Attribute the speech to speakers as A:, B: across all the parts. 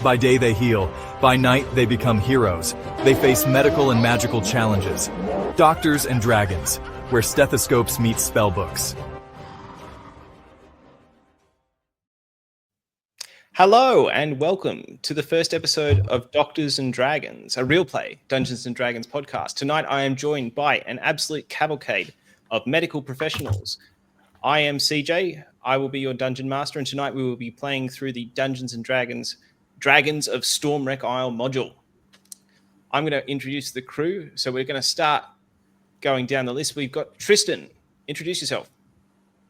A: By day they heal, by night they become heroes. They face medical and magical challenges. Doctors and Dragons, where stethoscopes meet spellbooks.
B: Hello and welcome to the first episode of Doctors and Dragons, a real play Dungeons and Dragons podcast. Tonight I am joined by an absolute cavalcade of medical professionals. I am CJ, I will be your dungeon master, and tonight we will be playing through the Dungeons and Dragons of Stormwreck Isle module. I'm going to introduce the crew, so we're going to start going down the list. We've got Tristan. Introduce yourself.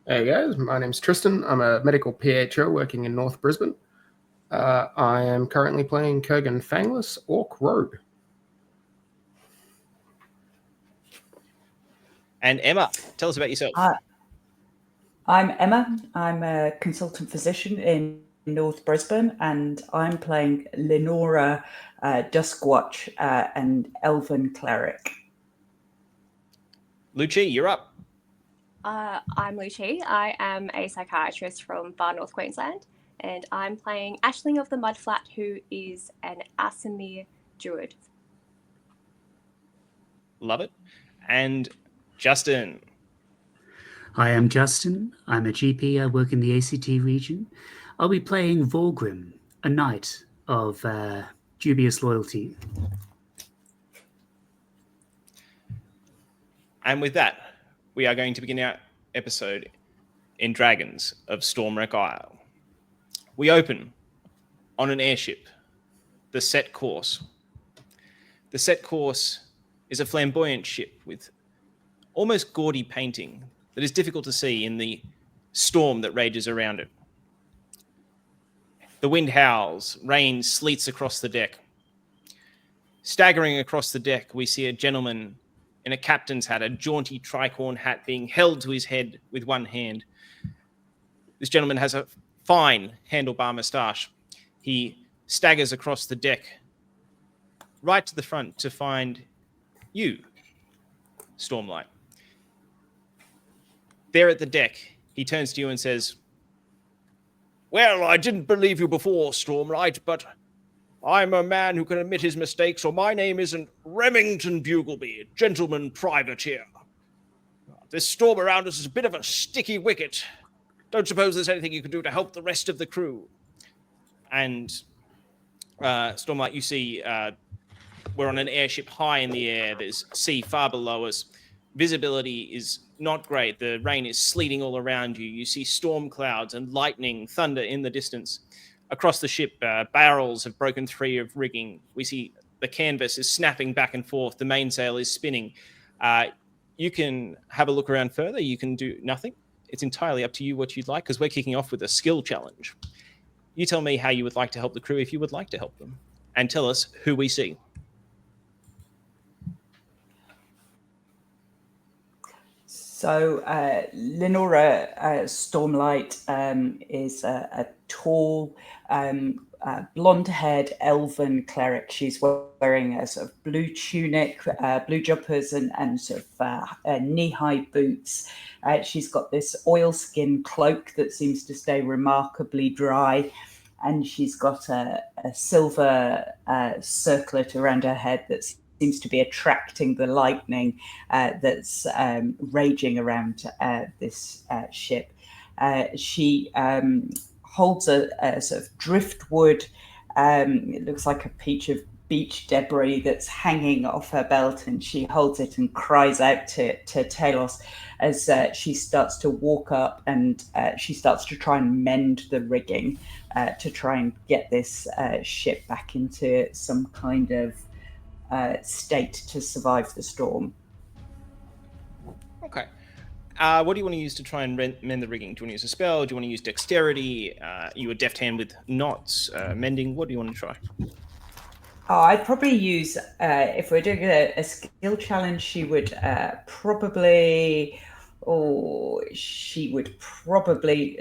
C: Hey guys, my name's Tristan. I'm a medical PHO working in North Brisbane. I am currently playing Kurgan Fangless, Orc Rogue.
B: And Emma, tell us about yourself.
D: I'm Emma. I'm a consultant physician in North Brisbane, and I'm playing Lenora, Duskwatch, and Elven Cleric.
B: Luci, you're up.
E: I'm Luci. I am a psychiatrist from far north Queensland, and I'm playing Ashling of the Mudflat, who is an Asimir druid.
B: Love it. And Justin.
F: Hi, I'm Justin. I'm a GP. I work in the ACT region. I'll be playing Volgrim, a knight of dubious loyalty.
B: And with that, we are going to begin our episode in Dragons of Stormwreck Isle. We open on an airship, the Set Course. The Set Course is a flamboyant ship with almost gaudy painting that is difficult to see in the storm that rages around it. The wind howls, rain sleets across the deck. Staggering across the deck, we see a gentleman in a captain's hat, a jaunty tricorn hat being held to his head with one hand. This gentleman has a fine handlebar moustache. He staggers across the deck, right to the front to find you, Stormlight. There at the deck, he turns to you and says, "Well, I didn't believe you before, Stormlight, but I'm a man who can admit his mistakes, so my name isn't Remington Bugleby, gentleman privateer. This storm around us is a bit of a sticky wicket. Don't suppose there's anything you can do to help the rest of the crew." And Stormlight, you see we're on an airship high in the air. There's sea far below us. Visibility is not great. The rain is sleeting all around you. You see storm clouds and lightning, thunder in the distance. Across the ship, barrels have broken free of rigging. We see the canvas is snapping back and forth. The mainsail is spinning. You can have a look around further. You can do nothing. It's entirely up to you what you'd like, because we're kicking off with a skill challenge. You tell me how you would like to help the crew if you would like to help them, and tell us who we see.
D: So Lenora Stormlight is a tall, blonde-haired elven cleric. She's wearing a sort of blue tunic, blue jumpers, and sort of knee-high boots. She's got this oilskin cloak that seems to stay remarkably dry, and she's got a silver circlet around her head that seems to be attracting the lightning that's raging around this ship. She holds a sort of driftwood, it looks like a piece of beach debris that's hanging off her belt, and she holds it and cries out to Talos as she starts to walk up, and she starts to try and mend the rigging to try and get this ship back into some kind of state to survive the storm.
B: Okay. What do you want to use to try and mend the rigging? Do you want to use a spell? Do you want to use dexterity? You a deft hand with knots, mending? What do you want to try?
D: Oh, I'd probably use, if we're doing a skill challenge, she would probably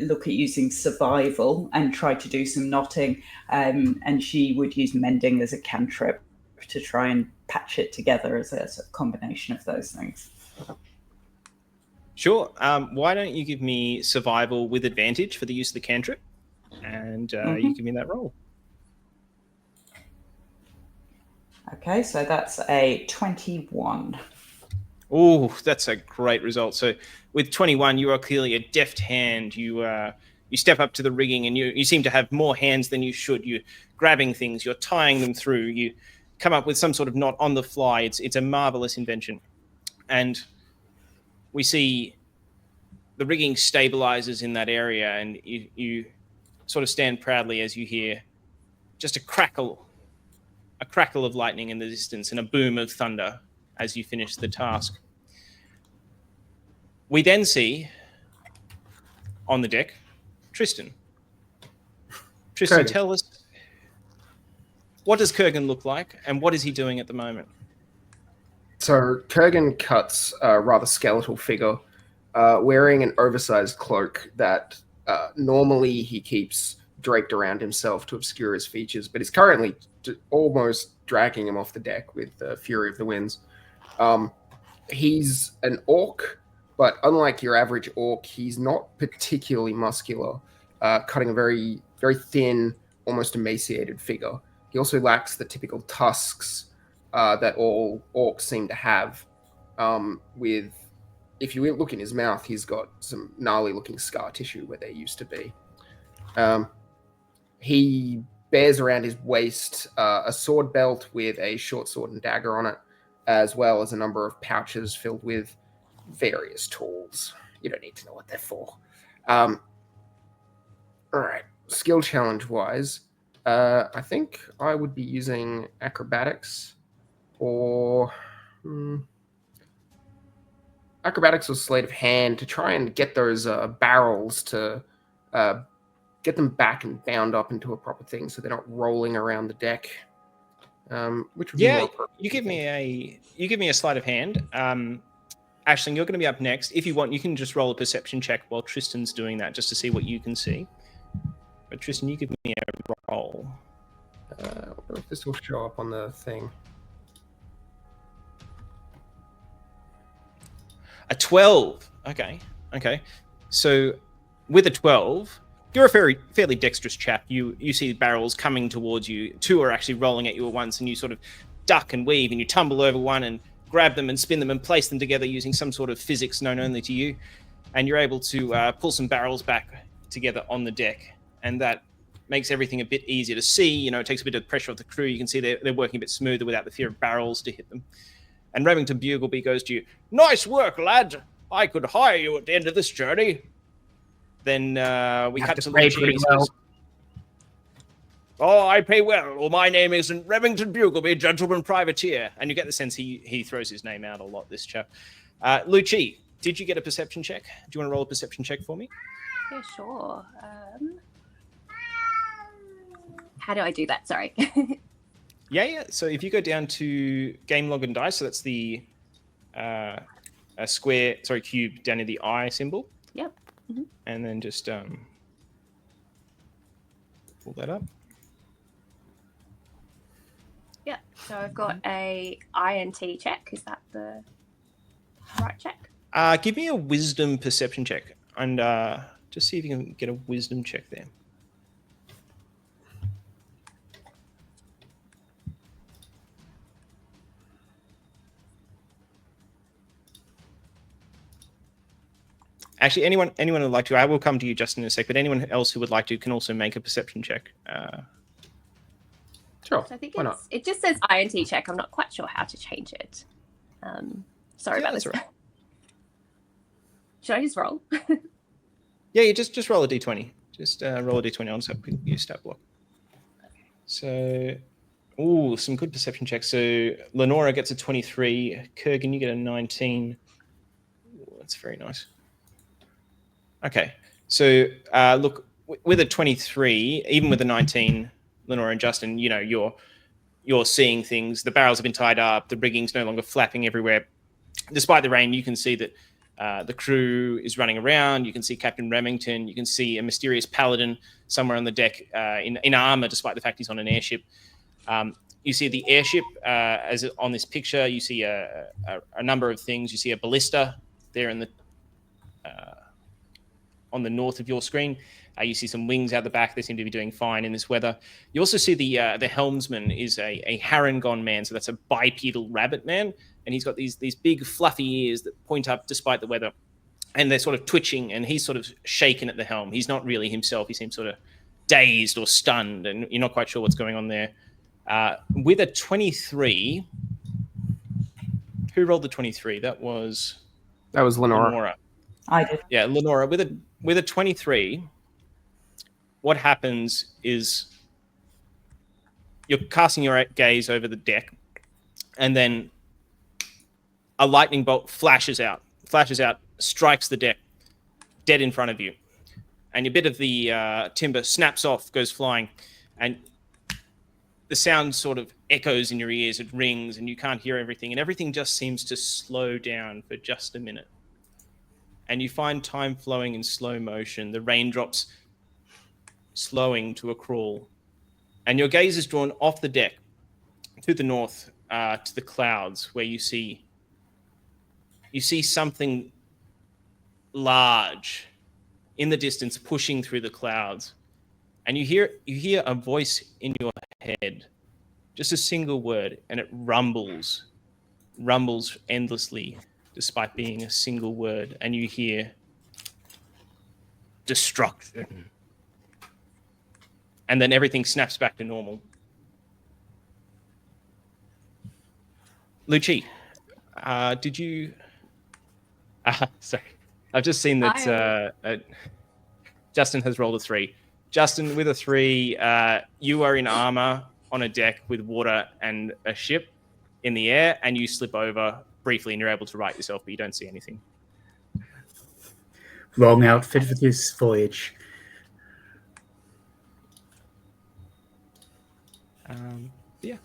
D: look at using survival and try to do some knotting, and she would use mending as a cantrip to try and patch it together as a sort of combination of those things.
B: Sure. Why don't you give me survival with advantage for the use of the cantrip, and you give me that roll.
D: Okay, so that's a 21.
B: Oh, that's a great result. So with 21, you are clearly a deft hand. You step up to the rigging, and you seem to have more hands than you should. You're grabbing things, you're tying them through. You come up with some sort of knot on the fly. It's a marvelous invention. And we see the rigging stabilizes in that area, and you sort of stand proudly as you hear just a crackle of lightning in the distance and a boom of thunder as you finish the task. We then see on the deck Tristan. Tristan,
C: Kurgan.
B: tell us, what does Kurgan look like, and what is he doing at the moment?
C: So Kurgan cuts a rather skeletal figure, wearing an oversized cloak that normally he keeps draped around himself to obscure his features, but he's currently almost dragging him off the deck with the fury of the winds. He's an orc, but unlike your average orc, he's not particularly muscular, cutting a very, very thin, almost emaciated figure. He also lacks the typical tusks that all orcs seem to have. If you look in his mouth, he's got some gnarly-looking scar tissue where there used to be. He bears around his waist a sword belt with a short sword and dagger on it, as well as a number of pouches filled with various tools. You don't need to know what they're for. All right, skill challenge-wise, I think I would be using acrobatics or acrobatics or sleight of hand to try and get those barrels to get them back and bound up into a proper thing so they're not rolling around the deck. Which would be more appropriate.
B: You give me a sleight of hand. Aisling, you're going to be up next. If you want, you can just roll a perception check while Tristan's doing that, just to see what you can see. But Tristan, you give me a roll.
C: I wonder if this will show up on the thing.
B: A 12. Okay. So with a 12, you're a fairly dexterous chap. You see barrels coming towards you. Two are actually rolling at you at once, and you sort of duck and weave, and you tumble over one and grab them and spin them and place them together using some sort of physics known only to you. And you're able to pull some barrels back together on the deck. And that makes everything a bit easier to see. You know, it takes a bit of pressure off the crew. You can see they're working a bit smoother without the fear of barrels to hit them. And Remington Bugleby goes to you, "Nice work, lad. I could hire you at the end of this journey." Then we cut to Luigi.
C: Well.
B: "Oh, I pay well. Well, my name isn't Remington Bugleby, gentleman privateer." And you get the sense he throws his name out a lot, this chap. Luci, did you get a perception check? Do you want to roll a perception check for me?
E: Yeah, sure. How do I do that? Sorry.
B: Yeah. So if you go down to game log and dice, so that's the cube down in the eye symbol.
E: Yep. Mm-hmm.
B: And then just pull that up.
E: Yeah. So I've got a INT check. Is that the right check?
B: Give me a wisdom perception check, and just see if you can get a wisdom check there. Actually, anyone who'd like to, I will come to you just in a sec, but anyone else who would like to can also make a perception check.
C: Sure,
E: So I think
C: why not?
E: it just says INT check. I'm not quite sure how to change it. Sorry about this.
B: That's all right.
E: Should I just roll?
B: Yeah, you just roll a d20. Just roll a d20 on so you stat block. So, some good perception checks. So Lenora gets a 23. Kurgan, you get a 19. Ooh, that's very nice. Okay, so look, with a 23, even with a 19, Lenora and Justin, you know, you're seeing things. The barrels have been tied up. The rigging's no longer flapping everywhere. Despite the rain, you can see that the crew is running around. You can see Captain Remington. You can see a mysterious paladin somewhere on the deck in armor, despite the fact he's on an airship. You see the airship as on this picture. You see a number of things. You see a ballista there in the on the north of your screen. You see some wings out the back. They seem to be doing fine in this weather. You also see the helmsman is a Harangon man, so that's a bipedal rabbit man, and he's got these big fluffy ears that point up despite the weather, and they're sort of twitching, and he's sort of shaken at the helm. He's not really himself. He seems sort of dazed or stunned, and you're not quite sure what's going on there. With a 23, who rolled the 23? That was
C: Lenora.
D: I did.
B: Yeah, Lenora. With a 23, what happens is you're casting your gaze over the deck, and then a lightning bolt flashes out, strikes the deck, dead in front of you. And a bit of the timber snaps off, goes flying, and the sound sort of echoes in your ears. It rings, and you can't hear everything, and everything just seems to slow down for just a minute. And you find time flowing in slow motion, the raindrops slowing to a crawl. And your gaze is drawn off the deck to the north, to the clouds, where you see something large in the distance pushing through the clouds. And you hear a voice in your head, just a single word, and it rumbles endlessly despite being a single word. And you hear destruction. And then everything snaps back to normal. Lucci, did you... sorry. I've just seen that Justin has rolled a 3. Justin, with a 3, you are in armor on a deck with water and a ship in the air, and you slip over briefly, and you're able to right yourself, but you don't see anything.
F: Wrong outfit for this voyage.
B: Yeah.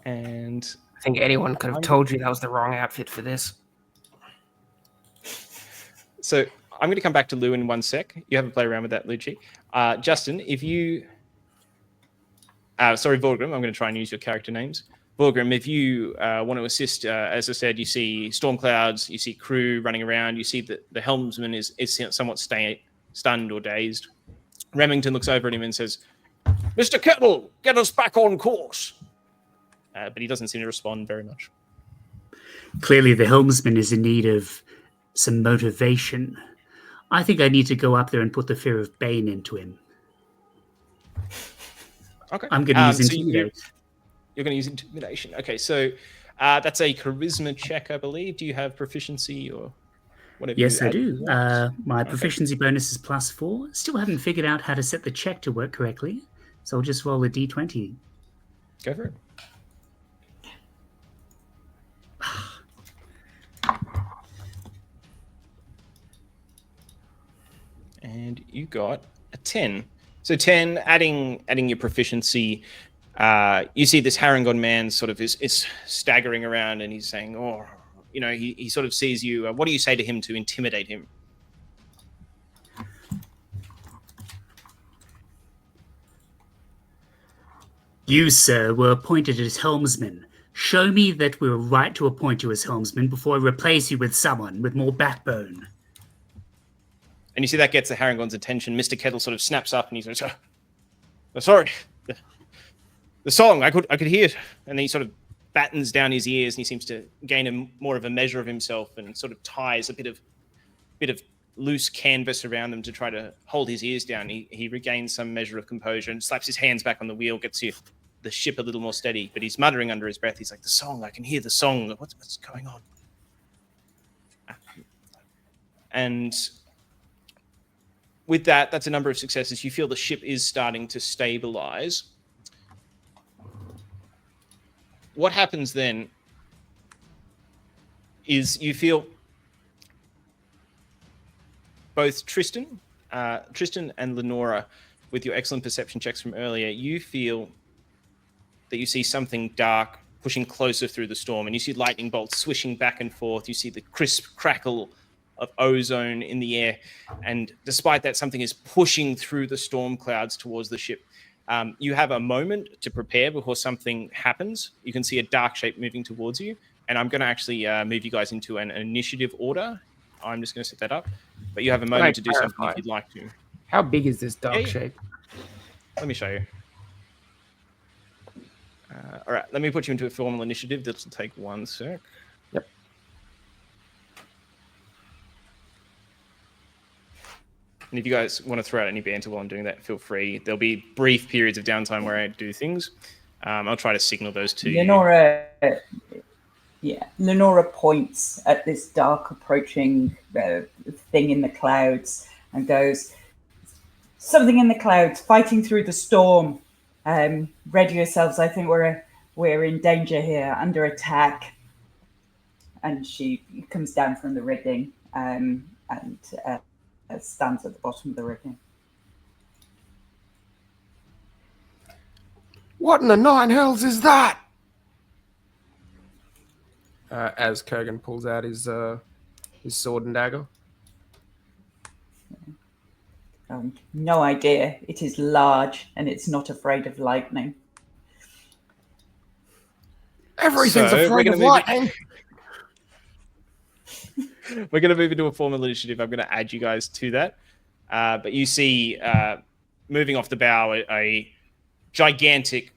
B: And
C: I think anyone could have told you that was the wrong outfit for this.
B: so I'm going to come back to Lou in 1 sec. You have a play around with that, Lucci. Justin, if you... sorry, Vorgrim, I'm going to try and use your character names. Vorgrim, if you want to assist, as I said, you see storm clouds, you see crew running around, you see that the helmsman is somewhat stunned or dazed. Remington looks over at him and says, "Mr. Kettle, get us back on course." But he doesn't seem to respond very much.
F: Clearly, the helmsman is in need of some motivation. I think I need to go up there and put the fear of Bane into him.
B: Okay.
F: I'm going to use Intimidate.
B: You're going to use Intimidation. Okay, so that's a Charisma check, I believe. Do you have proficiency or whatever?
F: Yes, I do. My proficiency bonus is +4. Still haven't figured out how to set the check to work correctly, so I'll just roll a d20.
B: Go for it. And you got a 10. So 10, adding your proficiency, you see this Harangon man sort of is staggering around, and he's saying, "Oh, you know," he sort of sees you. What do you say to him to intimidate him?
F: You, sir, were appointed as helmsman. Show me that we're right to appoint you as helmsman before I replace you with someone with more backbone.
B: And you see that gets the Harangon's attention. Mr. Kettle sort of snaps up, and he's like, "Sorry, the song, I could hear it." And then he sort of battens down his ears, and he seems to gain more of a measure of himself, and sort of ties a bit of loose canvas around them to try to hold his ears down. He regains some measure of composure and slaps his hands back on the wheel, gets the ship a little more steady. But he's muttering under his breath. He's like, "The song, I can hear the song. What's going on?" And with that's a number of successes. You feel the ship is starting to stabilize. What happens then is you feel both Tristan and Lenora, with your excellent perception checks from earlier, you feel that you see something dark pushing closer through the storm, and you see lightning bolts swishing back and forth. You see the crisp crackle of ozone in the air, and despite that, something is pushing through the storm clouds towards the ship. You have a moment to prepare before something happens. You can see a dark shape moving towards you, and I'm going to actually move you guys into an initiative order. I'm just going to set that up. But you have a moment to do something if you'd like to.
C: How big is this dark
B: Yeah.
C: shape?
B: Let me show you. All right, let me put you into a formal initiative. This will take 1 sec.
C: Yep.
B: And if you guys want to throw out any banter while I'm doing that, feel free. There'll be brief periods of downtime where I do things. I'll try to signal those to you.
D: Lenora points at this dark approaching thing in the clouds and goes, "Something in the clouds, fighting through the storm. Ready yourselves. I think we're in danger here, under attack." And she comes down from the rigging and stands at the bottom of the rigging.
C: What in the nine hells is that? As Kurgan pulls out his sword and dagger.
D: No idea. It is large and it's not afraid of lightning.
C: Everything's
B: So,
C: afraid of lightning.
B: We're going to move into a formal initiative. I'm going to add you guys to that. But you see, moving off the bow, a gigantic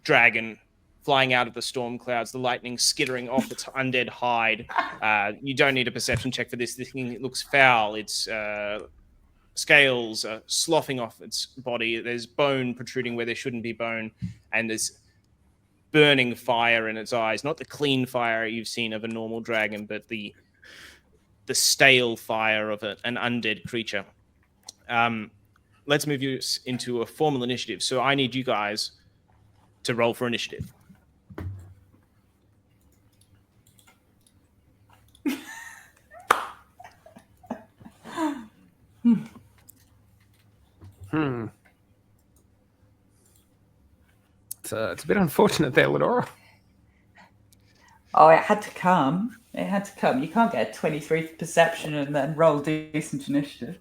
B: dragon flying out of the storm clouds, the lightning skittering off its undead hide. You don't need a perception check for this. This thing looks foul. Its scales are sloughing off its body. There's bone protruding where there shouldn't be bone. And there's burning fire in its eyes. Not the clean fire you've seen of a normal dragon, but the stale fire of an undead creature. Let's move you into a formal initiative. So I need you guys to roll for initiative.
C: It's a bit unfortunate there, Lenora.
D: Oh, it had to come. It had to come. You can't get a 23 perception and then roll decent initiative.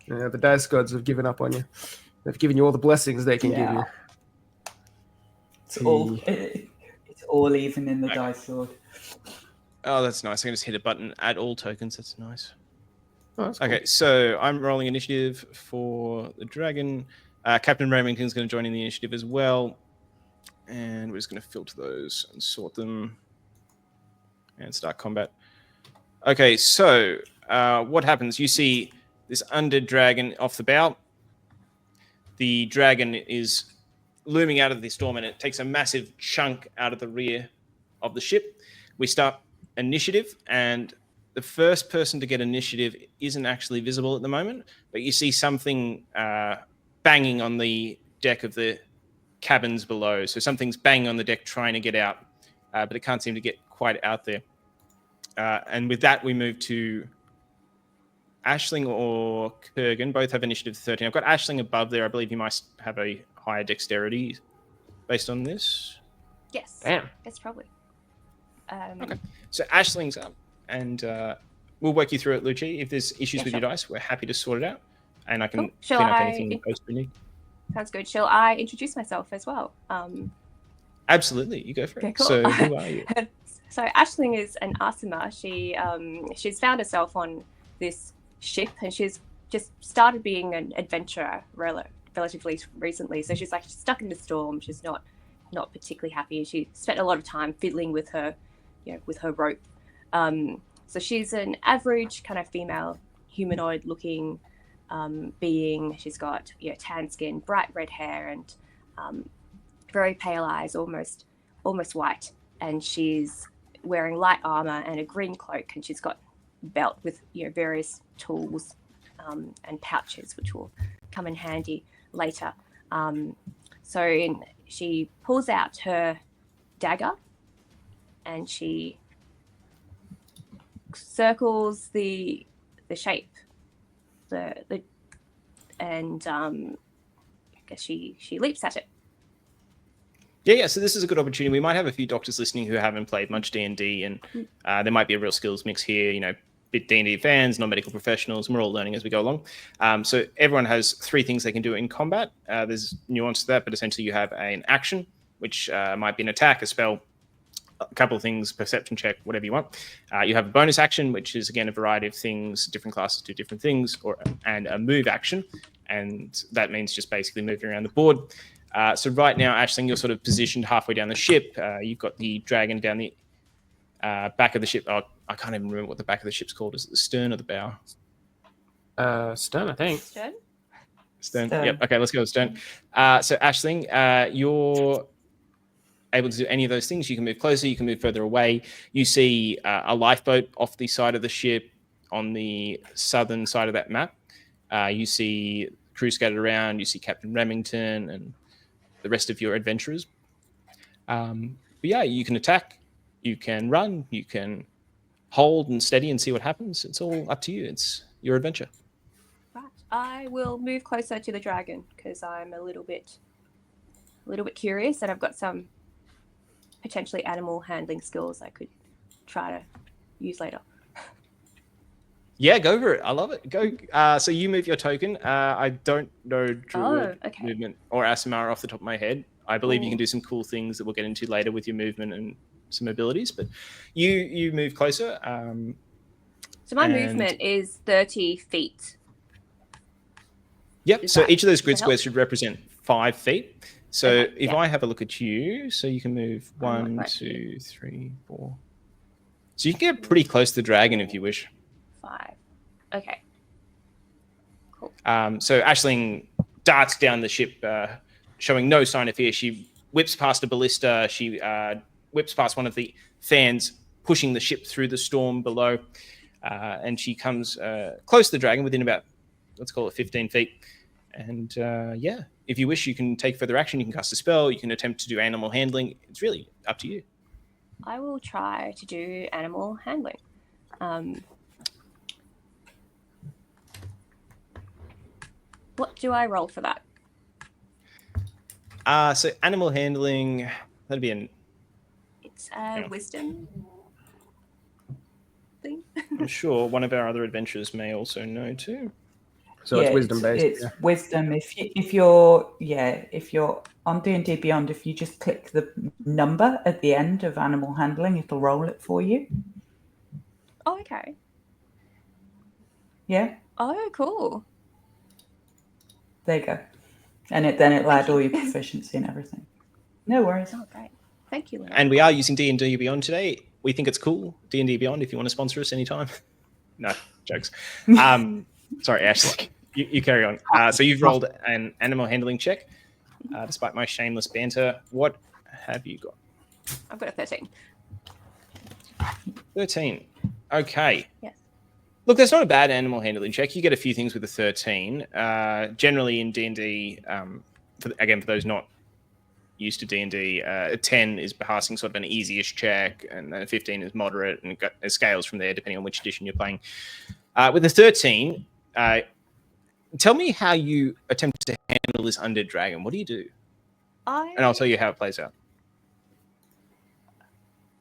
C: Yeah, the dice gods have given up on you. They've given you all the blessings they can give you.
D: It's all even in the dice lord.
B: Oh, that's nice. I can just hit a button, add all tokens. That's nice.
C: Oh, that's cool.
B: Okay, so I'm rolling initiative for the dragon. Captain Remington's going to join in the initiative as well. And we're just going to filter those and sort them and start combat. Okay, so what happens? You see this undead dragon off the bow. The dragon is looming out of the storm and it takes a massive chunk out of the rear of the ship. We start initiative and the first person to get initiative isn't actually visible at the moment, but you see something banging on the deck of the cabins below. So something's banging on the deck trying to get out, but it can't seem to get quite out there. And with that, we move to Aisling or Kurgan. Both have initiative 13. I've got Aisling above there. I believe you might have a higher dexterity based on this.
E: Yes.
C: Damn.
E: Yes, probably.
B: Okay. So Aisling's up, and we'll work you through it, Lucci. If there's issues with your dice, we're happy to sort it out, and I can
E: Shall
B: clean up
E: I-
B: anything post we need.
E: Sounds good. Shall I introduce myself as well?
B: Absolutely, you go for it.
E: Okay, cool.
B: So who are you?
E: So Aisling is an Asima. She's found herself on this ship, and she's just started being an adventurer relatively recently. So she's stuck in the storm. She's not particularly happy. She spent a lot of time fiddling with her, with her rope. So she's an average kind of female humanoid-looking being. She's got tan skin, bright red hair, and very pale eyes, almost white. And she's wearing light armor and a green cloak, and she's got a belt with various tools and pouches, which will come in handy later. She pulls out her dagger and she circles the shape, and I guess she leaps at it.
B: Yeah. So this is a good opportunity. We might have a few doctors listening who haven't played much D&D, and there might be a real skills mix here. Bit D&D fans, non-medical professionals, and we're all learning as we go along. So everyone has 3 things they can do in combat. There's nuance to that, but essentially you have an action, which might be an attack, a spell, a couple of things, perception check, whatever you want. You have a bonus action, which is, again, a variety of things. Different classes do different things, and a move action. And that means just basically moving around the board. So right now, Aisling, you're sort of positioned halfway down the ship. You've got the dragon down the back of the ship. Oh, I can't even remember what the back of the ship's called. Is it the stern or the bow?
G: Stern, I think.
B: Stern. Yep. Okay, let's go with stern. So Aisling, you're able to do any of those things. You can move closer, you can move further away. You see a lifeboat off the side of the ship on the southern side of that map. You see crew scattered around. You see Captain Remington and the rest of your adventurers. But yeah, you can attack, you can run, you can hold and steady and see what happens. It's all up to you. It's your adventure.
E: Right. I will move closer to the dragon because I'm a little bit curious, and I've got some potentially animal handling skills I could try to use later.
B: Yeah, go for it. I love it. Go. So you move your token. I don't know Druid movement or Asimara off the top of my head. I believe you can do some cool things that we'll get into later with your movement and some abilities. But you move closer.
E: So my movement is 30 feet.
B: Yep. So each of those grid squares should represent 5 feet. So if I have a look at you, so you can move 1, 2, 3, 4. So you can get pretty close to the dragon if you wish.
E: 5. Okay. Cool.
B: So Aisling darts down the ship, showing no sign of fear. She whips past a ballista. She whips past one of the fans, pushing the ship through the storm below. And she comes close to the dragon within about, let's call it 15 feet. And yeah, if you wish, you can take further action. You can cast a spell. You can attempt to do animal handling. It's really up to you.
E: I will try to do animal handling. What do I roll for that?
B: So animal handling, that'd be an...
E: It's a wisdom thing.
B: I'm sure one of our other adventurers may also know too.
G: So it's wisdom based.
D: It's wisdom. If you're on D&D Beyond, if you just click the number at the end of animal handling, it'll roll it for you.
E: Oh, okay.
D: Yeah.
E: Oh, cool.
D: There you go. And then it'll add all your proficiency and everything. No worries.
E: Oh, great. Thank you, Lynn.
B: And we are using D&D Beyond today. We think it's cool. D&D Beyond, if you want to sponsor us anytime. No, jokes. Sorry, Ashley. You carry on. So you've rolled an animal handling check, despite my shameless banter. What have you got?
E: I've got a 13.
B: 13. Okay.
E: Yes.
B: Look, that's not a bad animal handling check. You get a few things with a 13. Generally in D&D, for those not used to D&D, a 10 is passing sort of an easy-ish check, and then a 15 is moderate, and it scales from there depending on which edition you're playing. With a 13, tell me how you attempt to handle this undead dragon. What do you do? And I'll tell you how it plays out.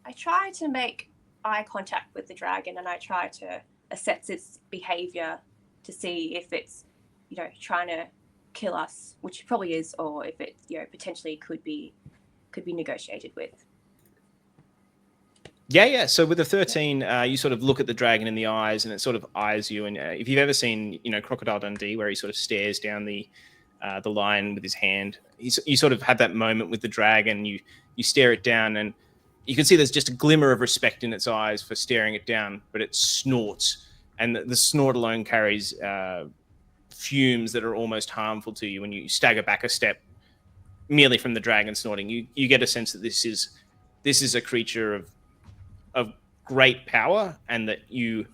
E: I try to make eye contact with the dragon, and I try to assess its behavior to see if it's, trying to kill us, which it probably is, or if it, potentially could be negotiated with.
B: Yeah. So with the 13, you sort of look at the dragon in the eyes, and it sort of eyes you. And if you've ever seen, Crocodile Dundee, where he sort of stares down the lion with his hand, you sort of have that moment with the dragon. You stare it down, and you can see there's just a glimmer of respect in its eyes for staring it down, but it snorts, and the snort alone carries fumes that are almost harmful to you. When you stagger back a step, merely from the dragon snorting, you get a sense that this is a creature of great power, and that you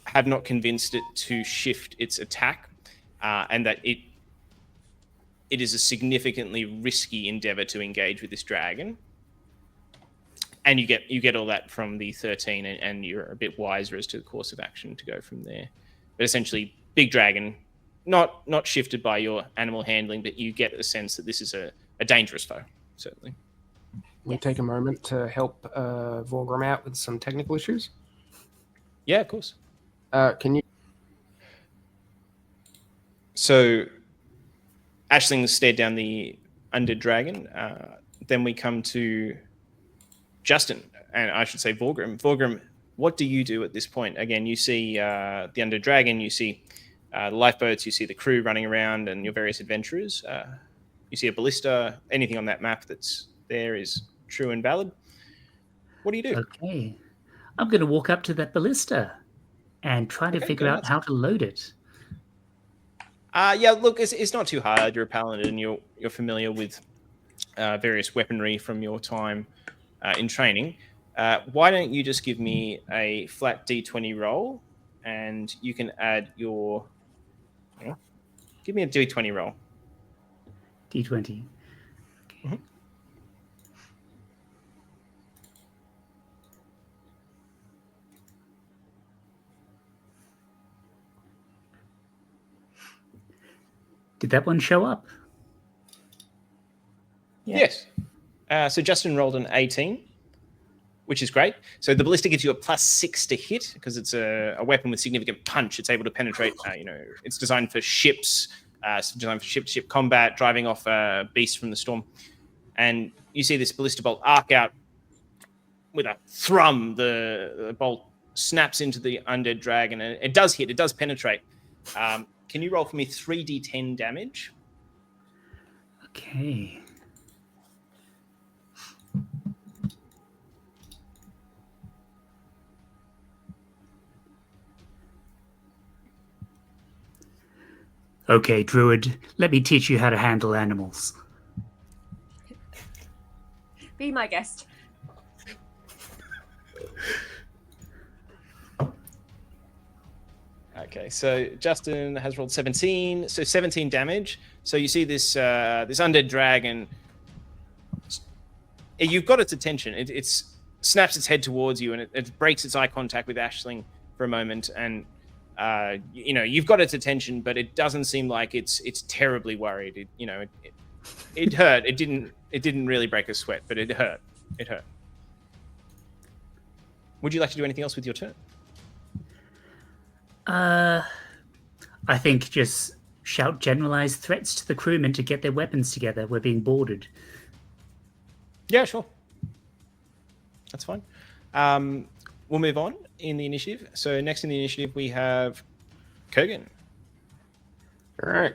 B: have not convinced it to shift its attack, and that it is a significantly risky endeavor to engage with this dragon. And you get all that from the 13, and you're a bit wiser as to the course of action to go from there. But essentially, big dragon, not shifted by your animal handling, but you get a sense that this is a dangerous foe, certainly.
G: We take a moment to help Vorgrim out with some technical issues.
B: Yeah, of course.
G: Can you?
B: So, Aisling stared down the undead dragon. Then we come to Justin, and I should say Vorgrim. Vorgrim, what do you do at this point? Again, you see the Undead Dragon, you see the lifeboats, you see the crew running around and your various adventurers. You see a ballista. Anything on that map that's there is true and valid. What do you do?
F: Okay. I'm going to walk up to that ballista and try to figure out how to load it.
B: Yeah, look, it's not too hard. You're a paladin, you're familiar with various weaponry from your time in training. Why don't you just give me a flat D20 roll, and you can add your... give me a D20 roll.
F: D20. Okay.
B: Mm-hmm.
F: Did that one show up?
D: Yeah.
B: Yes. So Justin rolled an 18, which is great. So the ballista gives you a +6 to hit because it's a weapon with significant punch. It's able to penetrate. It's designed for ships. It's designed for ship-to-ship combat, driving off beasts from the storm. And you see this ballista bolt arc out with a thrum. The bolt snaps into the undead dragon, and it does hit. It does penetrate. Can you roll for me 3d10 damage?
F: Okay. Okay, Druid, let me teach you how to handle animals.
E: Be my guest.
B: Okay, so Justin has rolled 17, so 17 damage. So you see this this undead dragon. You've got its attention. It snaps its head towards you, and it breaks its eye contact with Aisling for a moment. And you've got its attention, but it doesn't seem like it's terribly worried. It hurt. It didn't really break a sweat, but it hurt. It hurt. Would you like to do anything else with your turn?
F: I think just shout generalized threats to the crewmen to get their weapons together. We're being boarded.
B: Yeah, sure. That's fine. We'll move on in the initiative. So next in the initiative, we have Kurgan.
G: All right.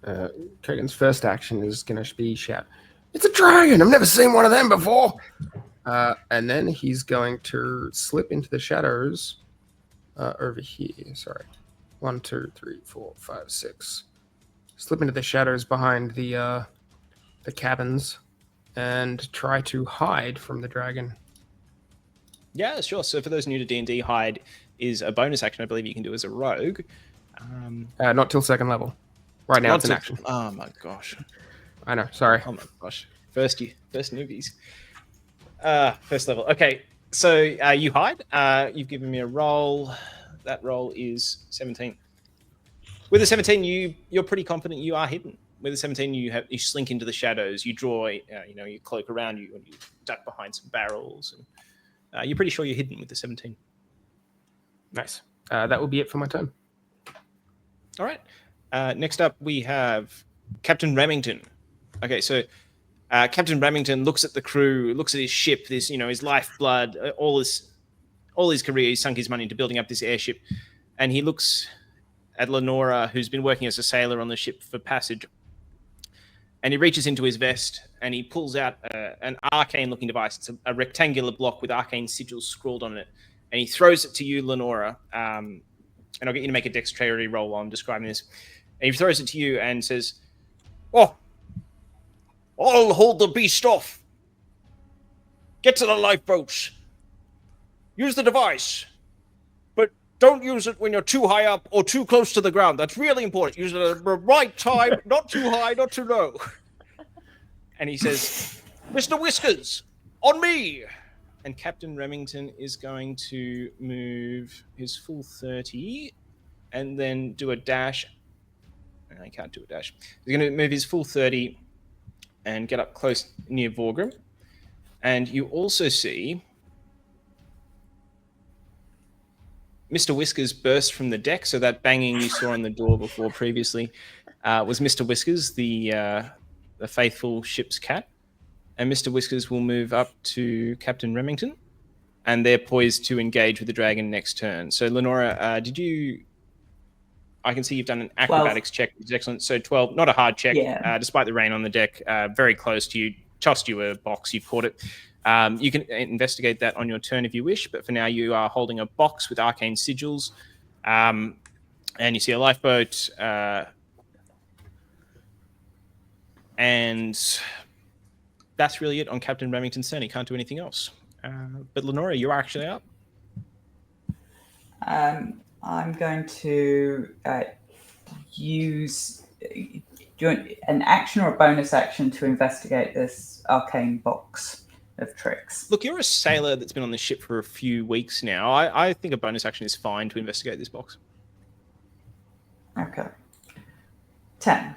G: Kurgan's first action is going to be shout, "It's a dragon! I've never seen one of them before!" And then he's going to slip into the shadows over here. Sorry. 1, 2, 3, 4, 5, 6. Slip into the shadows behind the cabins and try to hide from the dragon.
B: Yeah, sure. So for those new to D&D, hide is a bonus action I believe you can do as a rogue.
G: Not till second level. Right now it's an action.
B: Oh my gosh.
G: I know. Sorry.
B: Oh my gosh. First newbies. First level. Okay. So you hide. You've given me a roll. That roll is 17. With a 17, you're pretty confident you are hidden. With a 17, you slink into the shadows. You draw, your cloak around you, and you duck behind some barrels. And you're pretty sure you're hidden with the 17.
G: Nice. That will be it for my turn.
B: All right. Next up, we have Captain Remington. Okay, so Captain Remington looks at the crew, looks at his ship, this, his lifeblood, all his career. He's sunk his money into building up this airship, and he looks at Lenora, who's been working as a sailor on the ship for passage, and he reaches into his vest and he pulls out an arcane-looking device. It's a rectangular block with arcane sigils scrawled on it, and he throws it to you, Lenora. And I'll get you to make a dexterity roll while I'm describing this. And he throws it to you and says, "Oh, I'll hold the beast off. Get to the lifeboats. Use the device. But don't use it when you're too high up or too close to the ground. That's really important. Use it at the right time, not too high, not too low." And he says, "Mr. Whiskers, on me." And Captain Remington is going to move his full 30 and then do a dash. I can't do a dash. He's going to move his full 30 and get up close near Vorgrim. And you also see Mr. Whiskers burst from the deck. So that banging you saw on the door before previously was Mr. Whiskers, the faithful ship's cat. and Mr. Whiskers will move up to Captain Remington, and they're poised to engage with the dragon next turn. So, Lenora, did you... I can see you've done an acrobatics check, which is excellent. So 12, not a hard check, despite the rain on the deck, very close to you, tossed you a box, you caught it. You can investigate that on your turn if you wish, but for now you are holding a box with arcane sigils, and you see a lifeboat, and that's really it on Captain Remington's turn. He can't do anything else. But Lenora, you're actually up.
D: I'm going to use an action or a bonus action to investigate this arcane box of tricks.
B: Look, you're a sailor that's been on this ship for a few weeks now. I think a bonus action is fine to investigate this box.
D: Okay. 10.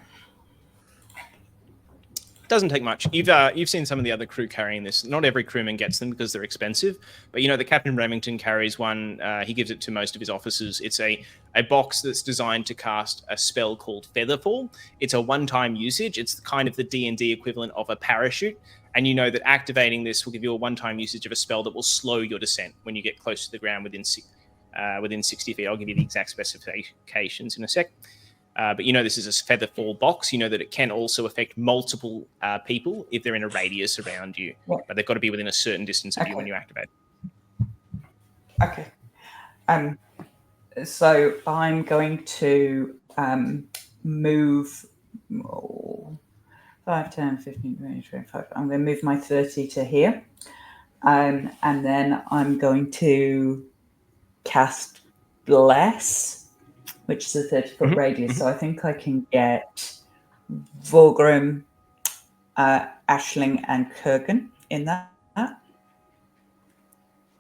B: Doesn't take much. You've seen some of the other crew carrying this. Not every crewman gets them because they're expensive, but the Captain Remington carries one. He gives it to most of his officers. It's a box that's designed to cast a spell called Featherfall. It's a one-time usage. It's kind of the D&D equivalent of a parachute, and you know that activating this will give you a one-time usage of a spell that will slow your descent when you get close to the ground within 60 feet. I'll give you the exact specifications in a sec. But this is a Featherfall box. You know that it can also affect multiple people if they're in a radius around you. Yeah. But they've got to be within a certain distance of you when you activate it.
D: Okay. So I'm going to move 5, 10, 15, 20, 25. I'm going to move my 30 to here. And then I'm going to cast Bless, which is a 30-foot radius. So I think I can get Vorgrim, Ashling, and Kurgan in that.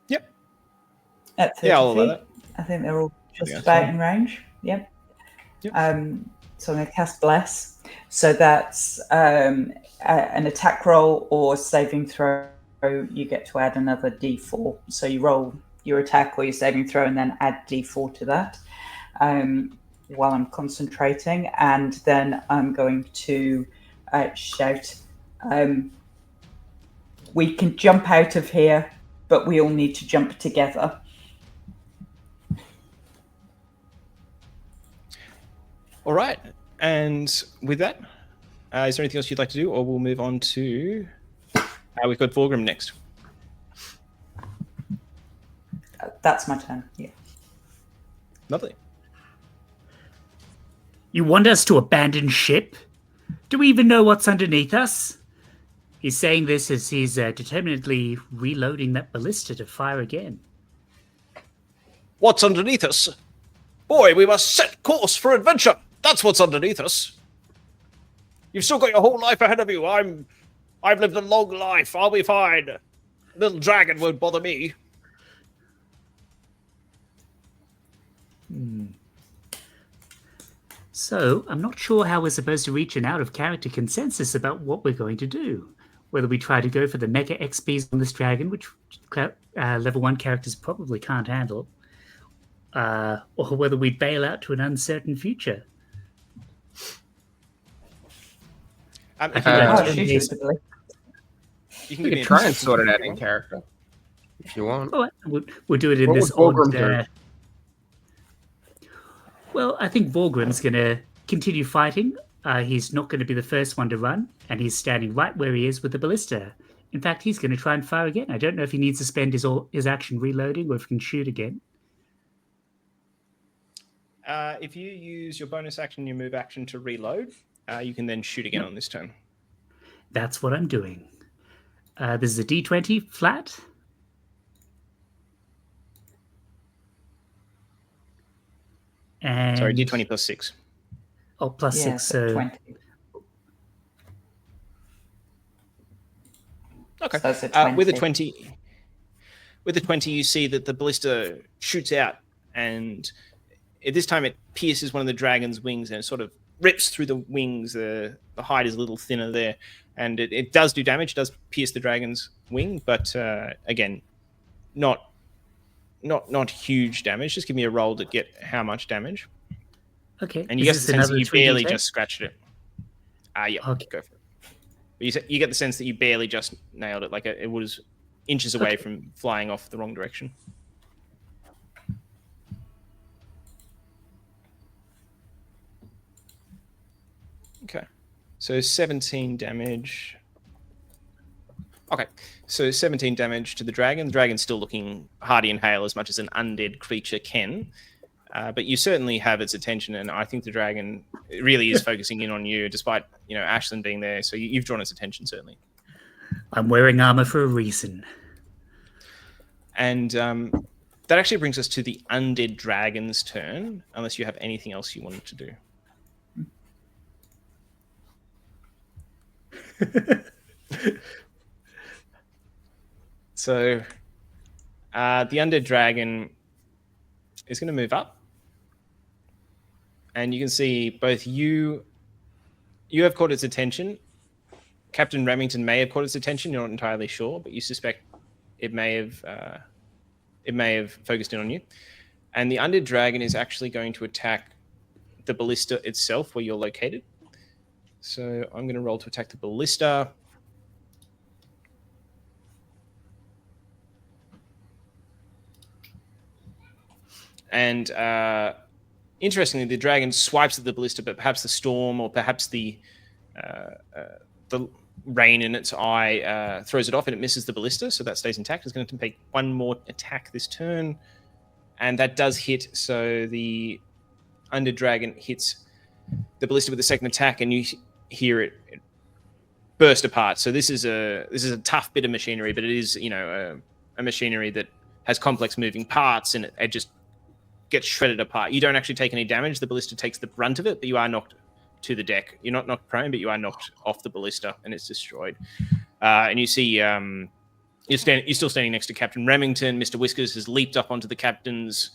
B: Yep.
D: At 30 feet. I think they're all just about in range. Yep. So I'm going to cast Bless. So that's an attack roll or saving throw. You get to add another D4. So you roll your attack or your saving throw and then add D4 to that. While I'm concentrating, and then I'm going to shout, we can jump out of here, but we all need to jump together.
B: All right. And with that, is there anything else you'd like to do, or we'll move on to... we've got Vorgrim next.
D: That's my turn, yeah.
B: Lovely.
F: You want us to abandon ship? Do we even know what's underneath us? He's saying this as he's determinedly reloading that ballista to fire again.
B: What's underneath us? Boy, we must set course for adventure. That's what's underneath us. You've still got your whole life ahead of you. I've lived a long life. I'll be fine. Little dragon won't bother me.
F: So, I'm not sure how we're supposed to reach an out-of-character consensus about what we're going to do. Whether we try to go for the mega XPs on this dragon, which level 1 characters probably can't handle, or whether we bail out to an uncertain future.
B: You
G: can try and sort it out in character if you want.
F: Oh, we'll do it in this odd... Well, I think Vorgrim's going to continue fighting. He's not going to be the first one to run, and he's standing right where he is with the ballista. In fact, he's going to try and fire again. I don't know if he needs to spend his action reloading or if he can shoot again.
B: If you use your bonus action, your move action to reload, you can then shoot again on this turn.
F: That's what I'm doing. This is a D20 flat. And
B: sorry, D20 plus 6.
F: Oh, plus 6. So
D: 20.
B: Okay.
D: So that's a 20.
B: With the 20, you see that the ballista shoots out, and at this time it pierces one of the dragon's wings, and it sort of rips through the wings. The hide is a little thinner there, and it does do damage. It does pierce the dragon's wing, but again, not huge damage. Just give me a roll to get how much damage.
F: Okay.
B: And you get the sense that you barely just scratched it. Yeah. Okay. Go for it. But you get the sense that you barely just nailed it. Like it was inches away from flying off the wrong direction. Okay. So 17 damage. Okay. So 17 damage to the dragon. The dragon's still looking hardy and hale as much as an undead creature can. But you certainly have its attention, and I think the dragon really is focusing in on you, despite Ashlyn being there. So you've drawn its attention, certainly.
F: I'm wearing armor for a reason.
B: And that actually brings us to the undead dragon's turn, unless you have anything else you wanted to do. So the undead dragon is going to move up. And you can see both you have caught its attention. Captain Remington may have caught its attention. You're not entirely sure, but you suspect it may have focused in on you. And the undead dragon is actually going to attack the ballista itself where you're located. So I'm going to roll to attack the ballista. And interestingly, the dragon swipes at the ballista, but perhaps the storm or perhaps the rain in its eye throws it off and it misses the ballista, so that stays intact. It's going to take one more attack this turn, and that does hit. So the undead dragon hits the ballista with the second attack, and you hear it burst apart. So this is a tough bit of machinery, but it is a machinery that has complex moving parts, and it just gets shredded apart. You don't actually take any damage. The ballista takes the brunt of it, but you are knocked to the deck. You're not knocked prone, but you are knocked off the ballista, and it's destroyed. And you see you're still standing next to Captain Remington. Mr. Whiskers has leaped up onto the captain's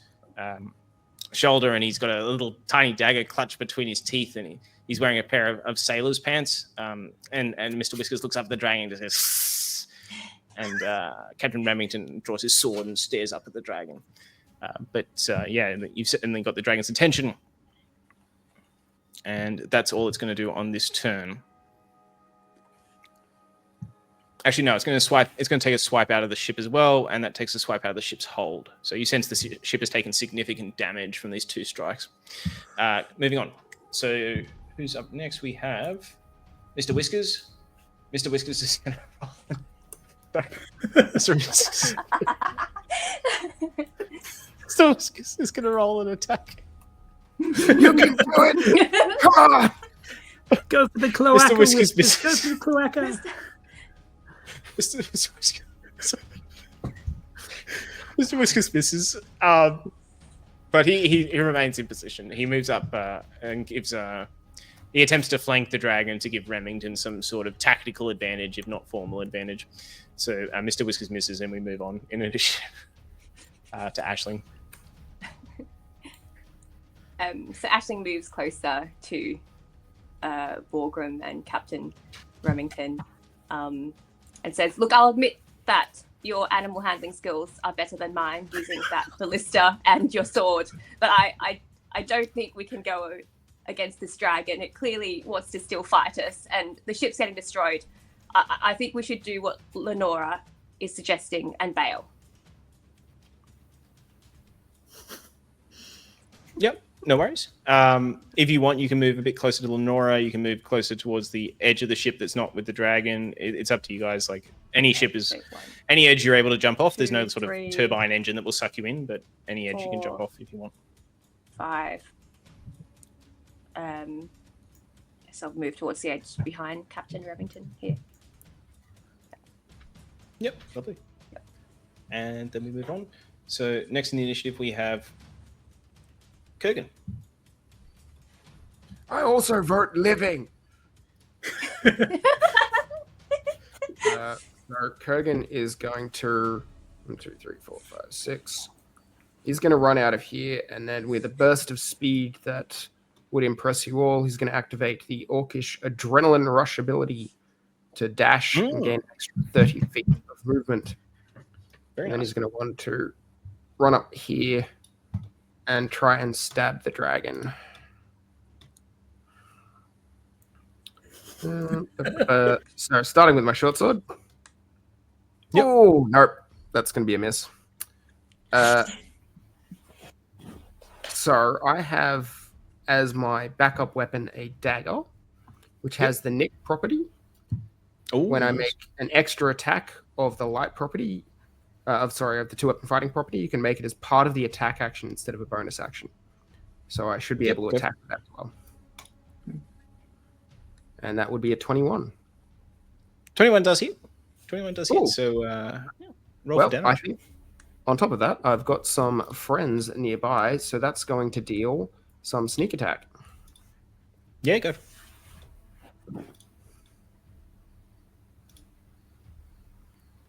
B: shoulder, and he's got a little tiny dagger clutched between his teeth, and he's wearing a pair of sailor's pants. And Mr. Whiskers looks up at the dragon and says, and Captain Remington draws his sword and stares up at the dragon. But you've certainly got the dragon's attention, and that's all it's going to do on this turn. Actually, no, it's going to swipe. It's going to take a swipe out of the ship as well, and that takes a swipe out of the ship's hold. So you sense the ship has taken significant damage from these two strikes. Moving on. So who's up next? We have Mr. Whiskers. Mr. Whiskers is going to roll. Mr. Whiskers. Mr. Whiskers is going to roll an attack.
G: You can do it! Come on!
F: Go for the cloaca.
B: Mr. Whiskers
F: Go
B: misses.
F: for the cloaca.
B: Mr. Whiskers misses, but he remains in position. He moves up and gives he attempts to flank the dragon to give Remington some sort of tactical advantage, if not formal advantage. So Mr. Whiskers misses, and we move on in addition to Aisling.
E: So Aisling moves closer to Borgrim and Captain Remington and says, "Look, I'll admit that your animal handling skills are better than mine using that ballista and your sword, but I don't think we can go against this dragon. It clearly wants to still fight us, and the ship's getting destroyed. I think we should do what Lenora is suggesting and bail."
B: Yep, no worries. If you want, you can move a bit closer to Lenora. You can move closer towards the edge of the ship that's not with the dragon. It's up to you guys. Like any edge you're able to jump off. There's no sort of turbine engine that will suck you in, but any edge you can jump off if you want.
E: 5. So I'll move towards the edge behind Captain Remington here.
B: Yep, lovely. Yep. And then we move on. So next in the initiative we have Kurgan.
G: I also vote living. So Kurgan is going to 1, 2, 3, 4, 5, 6. He's going to run out of here, and then with a burst of speed that would impress you all, he's going to activate the Orcish Adrenaline Rush ability to dash and gain an extra 30 feet of movement.
B: Very
G: and then
B: nice.
G: he's going to want to run up here and try and stab the dragon. So starting with my short sword.
B: Yep.
G: Oh, nope. That's going to be a miss. So I have as my backup weapon a dagger, which has the nick property.
B: Oh,
G: When I
B: nice.
G: make an extra attack of the light property, of the 2-weapon fighting property, you can make it as part of the attack action instead of a bonus action. So I should be able to
B: good.
G: attack with that as well. And that would be a 21.
B: 21 does hit. 21 does hit.
G: Ooh.
B: So roll
G: Well,
B: for
G: I
B: damage.
G: think on top of that, I've got some friends nearby, so that's going to deal some sneak attack.
B: Yeah, go.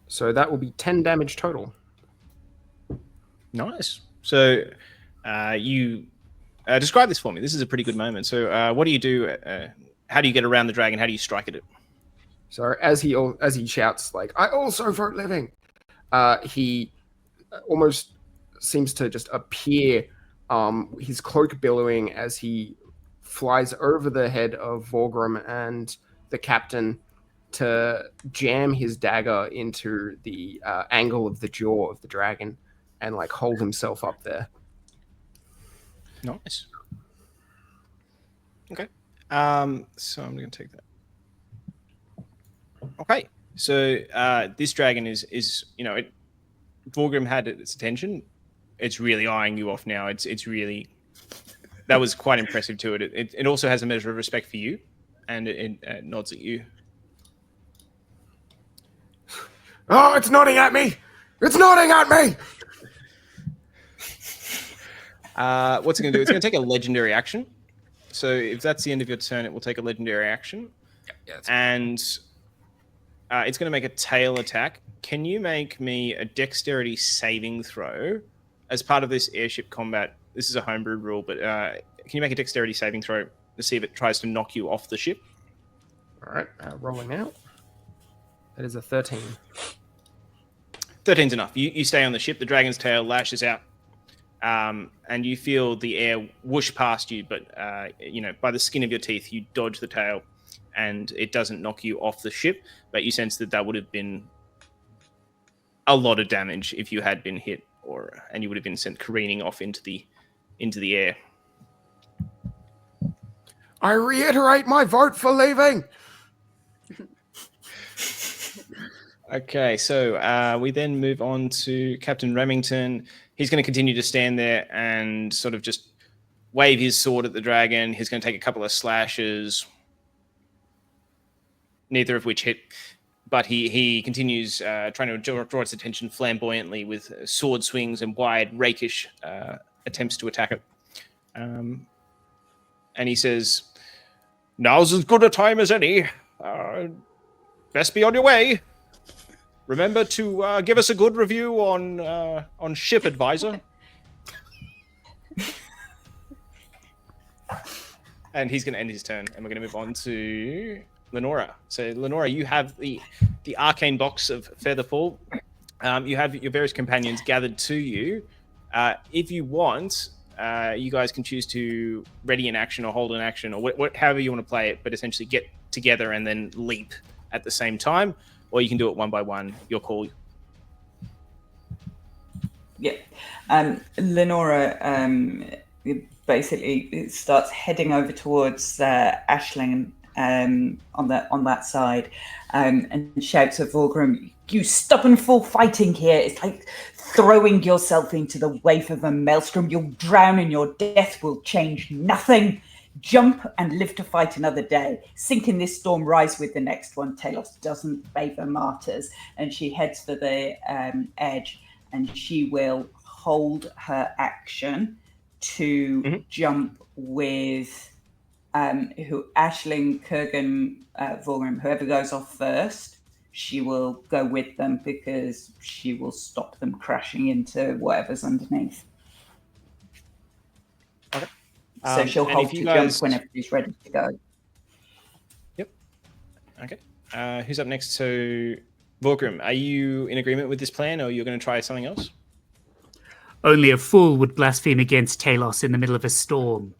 G: So that will be 10 damage total.
B: Nice. So you describe this for me. This is a pretty good moment. So what do you do? How do you get around the dragon? How do you strike at it?
G: So as he shouts, like, I also vote living, he almost seems to just appear, his cloak billowing as he flies over the head of Vorgrim and the captain to jam his dagger into the angle of the jaw of the dragon and like hold himself up there.
B: Nice. Okay. So I'm going to take that. Okay. So this dragon is Vorgrim had its attention. It's really eyeing you off now. It's really, that was quite impressive to it. It also has a measure of respect for you, and it nods at you.
G: Oh, it's nodding at me! It's nodding at me!
B: What's it going to do? It's going to take a legendary action. So if that's the end of your turn, it will take a legendary action. And it's going to make a tail attack. Can you make me a dexterity saving throw as part of this airship combat? This is a homebrew rule, but can you make a dexterity saving throw to see if it tries to knock you off the ship?
G: All right, rolling out. That is a 13.
B: 13's enough. You stay on the ship. The dragon's tail lashes out, and you feel the air whoosh past you. But by the skin of your teeth, you dodge the tail, and it doesn't knock you off the ship. But you sense that would have been a lot of damage if you had been hit, and you would have been sent careening off into the air.
G: I reiterate my vote for leaving.
B: Okay, so we then move on to Captain Remington. He's going to continue to stand there and sort of just wave his sword at the dragon. He's going to take a couple of slashes, neither of which hit. But he continues trying to draw its attention flamboyantly with sword swings and wide, rakish attempts to attack it. And he says, "Now's as good a time as any. Best be on your way. Remember to give us a good review on Ship Advisor." And he's going to end his turn, and we're going to move on to Lenora. So, Lenora, you have the arcane box of Featherfall. You have your various companions gathered to you. If you want, you guys can choose to ready an action or hold an action, or however you want to play it, but essentially get together and then leap at the same time. Or you can do it one by one. Your call.
D: Yeah. Lenora basically starts heading over towards Aisling on that side and shouts at Vorgrim, "You stubborn fool fighting here. It's like throwing yourself into the wave of a maelstrom. You'll drown and your death will change nothing. Jump and live to fight another day. Sink in this storm, rise with the next one. Talos doesn't favor martyrs." And she heads for the edge, and she will hold her action to jump with Aisling, Kurgan, Vorgrim, whoever goes off first. She will go with them because she will stop them crashing into whatever's underneath.
B: Okay.
D: So she'll hold to jump whenever she's ready to go.
B: Yep. Okay. Who's up next? So, Vorgrim, are you in agreement with this plan, or you're going to try something else?
F: Only a fool would blaspheme against Talos in the middle of a storm.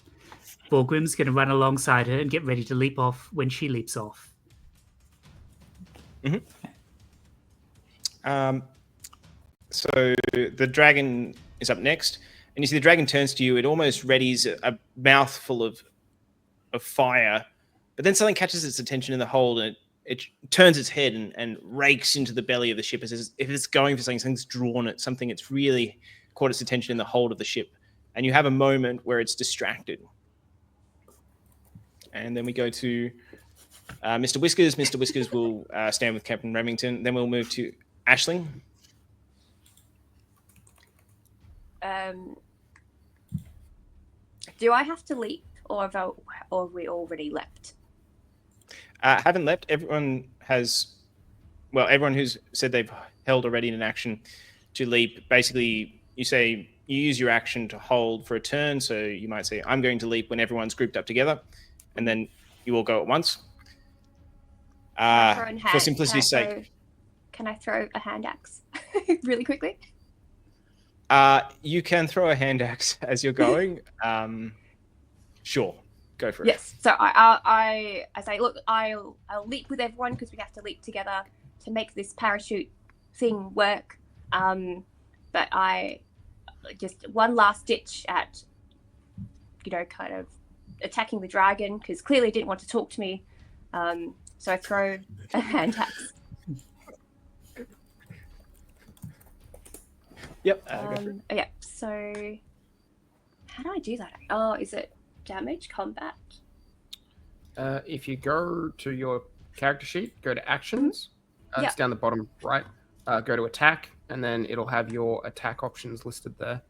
F: Borgrim's going to run alongside her and get ready to leap off when she leaps off.
B: So the dragon is up next, and you see the dragon turns to you. It almost readies a mouthful of fire, but then something catches its attention in the hold, and it turns its head and rakes into the belly of the ship as if it's going for something. Something's drawn at something. It's really caught its attention in the hold of the ship, and you have a moment where it's distracted. And then we go to Mr. Whiskers. Mr. Whiskers will stand with Captain Remington. Then we'll move to Aisling.
E: Do I have to leap, or have we already leapt?
B: Haven't leapt. Everyone who's said they've held already in an action to leap. Basically, you use your action to hold for a turn. So you might say, I'm going to leap when everyone's grouped up together. And then you all go at once. For simplicity's sake.
E: Can I throw a hand axe really quickly?
B: You can throw a hand axe as you're going. Sure, go for it.
E: Yes. So I say, look, I'll leap with everyone because we have to leap together to make this parachute thing work. But I just one last ditch at, kind of attacking the dragon because clearly it didn't want to talk to me. So I throw a hand axe.
B: Yep.
E: Yeah. So how do I do that? Oh, is it damage, combat?
G: If you go to your character sheet, go to actions. It's down the bottom right. Go to attack, and then it'll have your attack options listed there.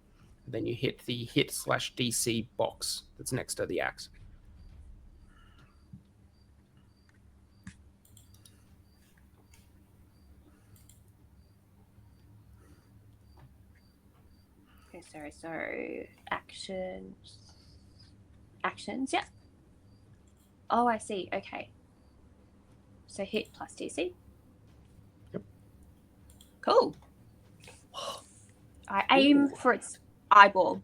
G: Then you hit the hit/DC box that's next to the axe.
E: Okay, sorry. So actions, yeah. Oh, I see. Okay. So hit plus DC.
G: Yep.
E: Cool. I aim for its eyeball.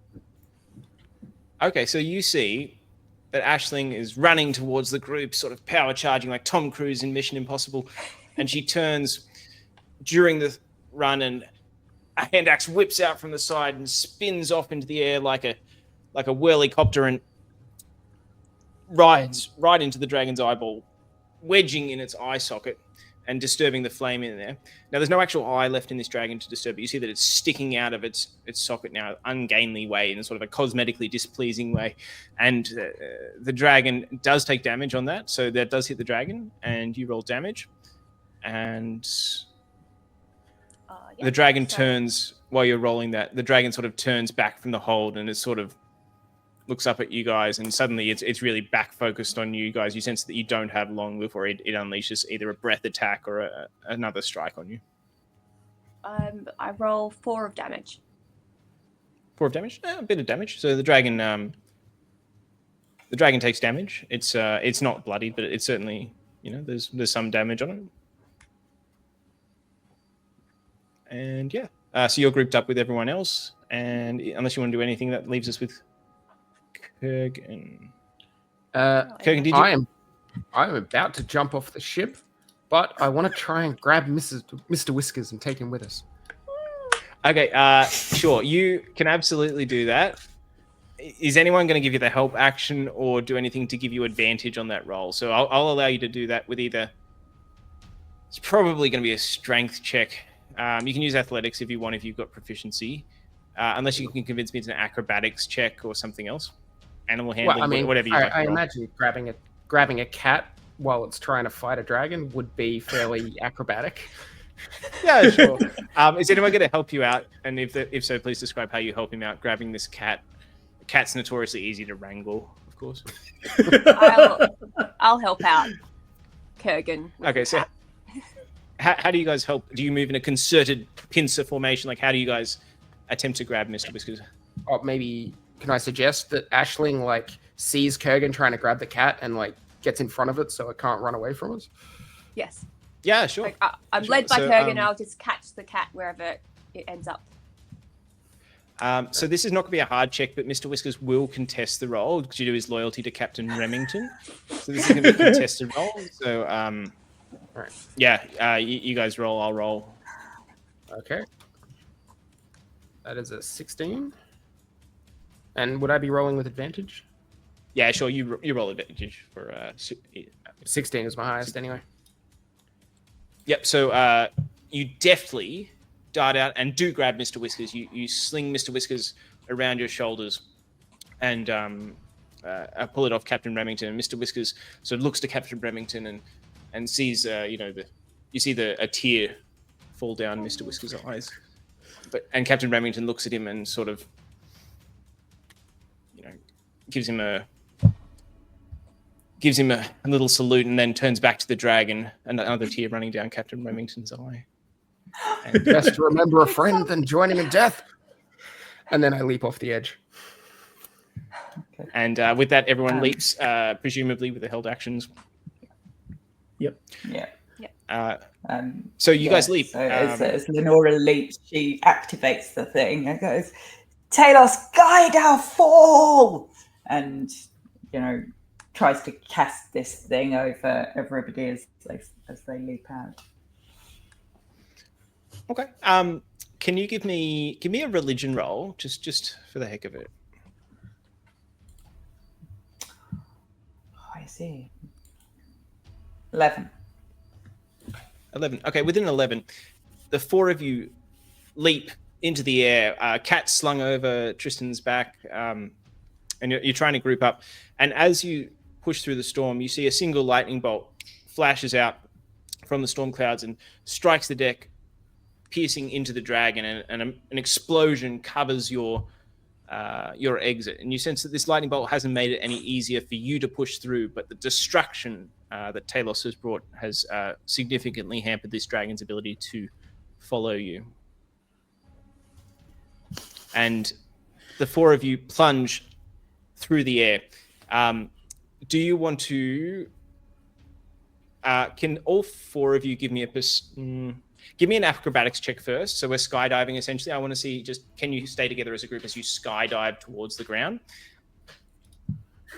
B: Okay, so you see that Aisling is running towards the group, sort of power charging like Tom Cruise in Mission Impossible, and she turns during the run, and a hand axe whips out from the side and spins off into the air like a whirlicopter and rides right into the dragon's eyeball, wedging in its eye socket and disturbing the flame in there. Now, there's no actual eye left in this dragon to disturb it. You see that it's sticking out of its socket now, ungainly way, in a sort of a cosmetically displeasing way. And the dragon does take damage on that, so that does hit the dragon, and you roll damage. And the dragon turns, while you're rolling that, the dragon sort of turns back from the hold, and it sort of looks up at you guys, and suddenly it's really back focused on you guys. You sense that you don't have long before it unleashes either a breath attack or another strike on you.
E: I roll 4 of damage.
B: 4 of damage? A bit of damage. So the dragon takes damage. It's not bloodied, but it's certainly, there's some damage on it. And yeah, so you're grouped up with everyone else, and unless you want to do anything, that leaves us with Kurgan. Kurgan, did you?
G: I'm about to jump off the ship, but I want to try and grab Mr. Whiskers and take him with us.
B: Okay, sure. You can absolutely do that. Is anyone going to give you the help action or do anything to give you advantage on that roll? So I'll allow you to do that with either. It's probably going to be a strength check. You can use athletics if you want, if you've got proficiency, unless you can convince me it's an acrobatics check or something else. Animal handling, whatever you like.
G: I imagine grabbing a cat while it's trying to fight a dragon would be fairly acrobatic.
B: Yeah, sure. Is anyone going to help you out? And if so, please describe how you help him out grabbing this cat. The cat's notoriously easy to wrangle, of course.
E: I'll help out Kurgan.
B: Okay, so how do you guys help? Do you move in a concerted pincer formation? Like, how do you guys attempt to grab Mr. Whiskers?
G: Or maybe, can I suggest that Aisling, sees Kurgan trying to grab the cat and, gets in front of it so it can't run away from us?
E: Yes.
B: Yeah, sure.
E: I'm led by Kurgan, and I'll just catch the cat wherever it ends up.
B: So this is not going to be a hard check, but Mr. Whiskers will contest the roll due to his loyalty to Captain Remington. So this is going to be a contested roll. So,
G: Right.
B: yeah, you guys roll, I'll roll.
G: Okay. That is a 16. And would I be rolling with advantage?
B: Yeah, sure, you roll advantage for...
G: 16 is my highest anyway.
B: Yep, so you deftly dart out and do grab Mr. Whiskers. You sling Mr. Whiskers around your shoulders and pull it off Captain Remington. And Mr. Whiskers sort of looks to Captain Remington and sees, you see a tear fall down Mr. Whiskers' eyes. And Captain Remington looks at him and sort of, gives him a little salute and then turns back to the dragon, and another tear running down Captain Remington's eye.
G: And best to remember a friend than join him in death. And then I leap off the edge.
D: Okay.
B: And with that, everyone leaps, presumably with the held actions.
F: Yep.
D: Yeah.
B: So you guys leap.
D: So as Lenora leaps, she activates the thing and goes, "Talos, guide our fall!" And, tries to cast this thing over everybody as they leap out.
B: Okay. Can you give me a religion roll, just for the heck of it?
D: Oh, I see. 11.
B: 11. Okay, within 11, the four of you leap into the air. Cat slung over Tristan's back, and you're trying to group up. And as you push through the storm, you see a single lightning bolt flashes out from the storm clouds and strikes the deck, piercing into the dragon, and an explosion covers your exit. And you sense that this lightning bolt hasn't made it any easier for you to push through, but the destruction that Talos has brought has significantly hampered this dragon's ability to follow you. And the four of you plunge through the air. Do you want to... can all four of you give me give me an acrobatics check first? So we're skydiving, essentially. I want to see can you stay together as a group as you skydive towards the ground?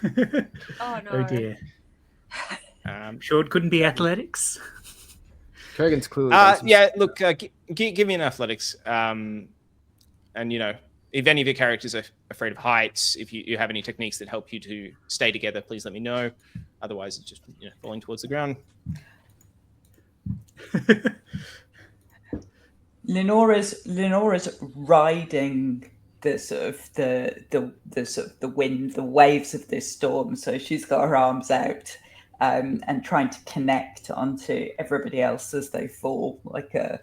E: Oh, no.
F: Oh, dear. Sure it couldn't be athletics?
G: Kurgan's clearly...
B: yeah, look, give me an athletics. And, if any of your characters are afraid of heights, if you have any techniques that help you to stay together, please let me know. Otherwise, it's just falling towards the ground.
D: Lenora's riding the sort of the wind, the waves of this storm. So she's got her arms out and trying to connect onto everybody else as they fall, like a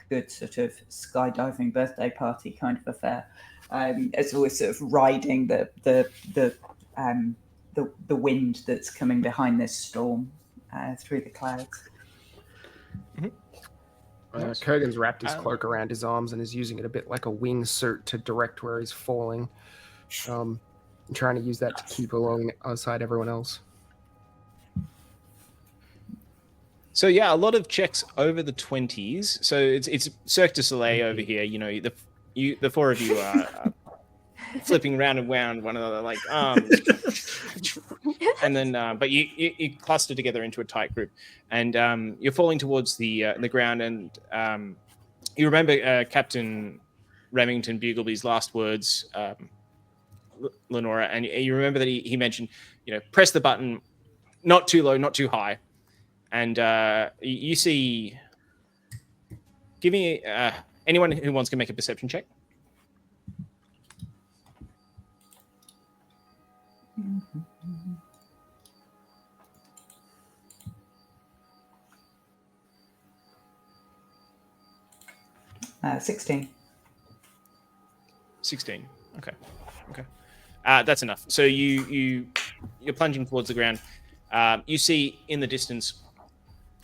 D: good sort of skydiving birthday party kind of affair. As we're sort of riding the wind that's coming behind this storm through the clouds.
B: Mm-hmm.
G: Kurgan's wrapped his cloak around his arms and is using it a bit like a wingsuit to direct where he's falling. And trying to use that to keep alongside everyone else.
B: So yeah, a lot of checks over the 20s. So it's Cirque du Soleil over here. The four of you are flipping round and round one another like arms, and then but you cluster together into a tight group, and you're falling towards the ground, and you remember Captain Remington Bugleby's last words, Lenora, and you remember that he mentioned, press the button, not too low, not too high. And you see... Give me... anyone who wants to make a perception check.
D: Mm-hmm. 16.
B: 16. Okay. That's enough. So you're plunging towards the ground. You see in the distance...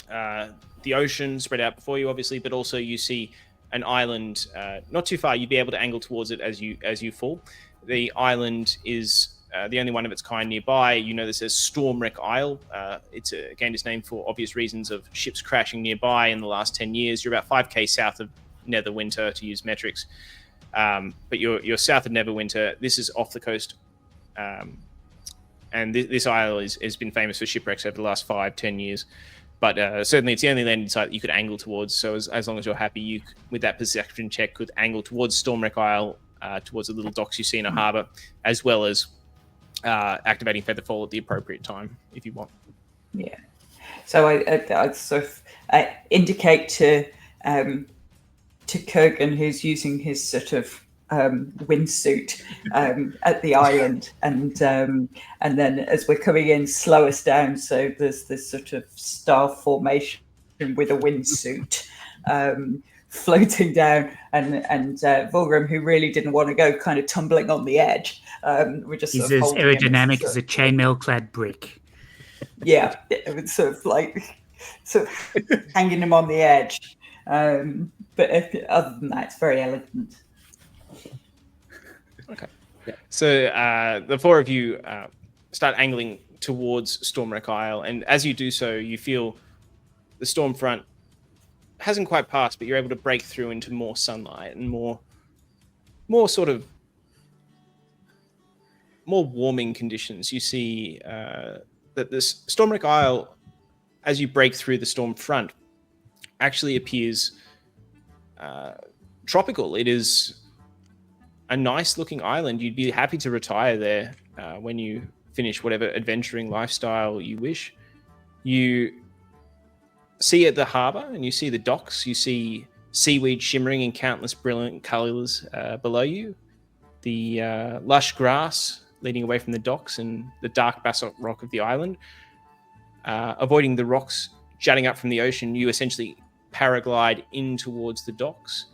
B: the ocean spread out before you, obviously, but also you see an island not too far. You'd be able to angle towards it as you fall. The island is the only one of its kind nearby. This says Stormwreck Isle. It's gained its name for obvious reasons of ships crashing nearby in the last 10 years. You're about 5k south of Netherwinter, to use metrics. But you're south of Neverwinter. This is off the coast. And this isle has been famous for shipwrecks over the last 5-10 years. But certainly it's the only landing site that you could angle towards. So as long as you're happy, you, with that perception check, could angle towards Stormwreck Isle, towards the little docks you see in a harbour, as well as activating Featherfall at the appropriate time, if you want.
D: Yeah. So I sort of indicate to Kurgan, who's using his sort of windsuit at the island, and then as we're coming in, slow us down. So there's this sort of star formation with a windsuit floating down, and Volgrim, who really didn't want to go, kind of tumbling on the edge. We're just
F: He's
D: sort of
F: as aerodynamic as a chainmail-clad brick.
D: Yeah, it was sort of hanging him on the edge. But other than that, it's very elegant.
B: Okay. Yeah. So the four of you start angling towards Stormwreck Isle, and as you do so, you feel the storm front hasn't quite passed, but you're able to break through into more sunlight and more sort of more warming conditions. You see that this Stormwreck Isle, as you break through the storm front, actually appears tropical. It is a nice looking island. You'd be happy to retire there when you finish whatever adventuring lifestyle you wish. You see at the harbour and you see the docks. You see seaweed shimmering in countless brilliant colours below you. The lush grass leading away from the docks and the dark basalt rock of the island. Avoiding the rocks jutting up from the ocean, you essentially paraglide in towards the docks.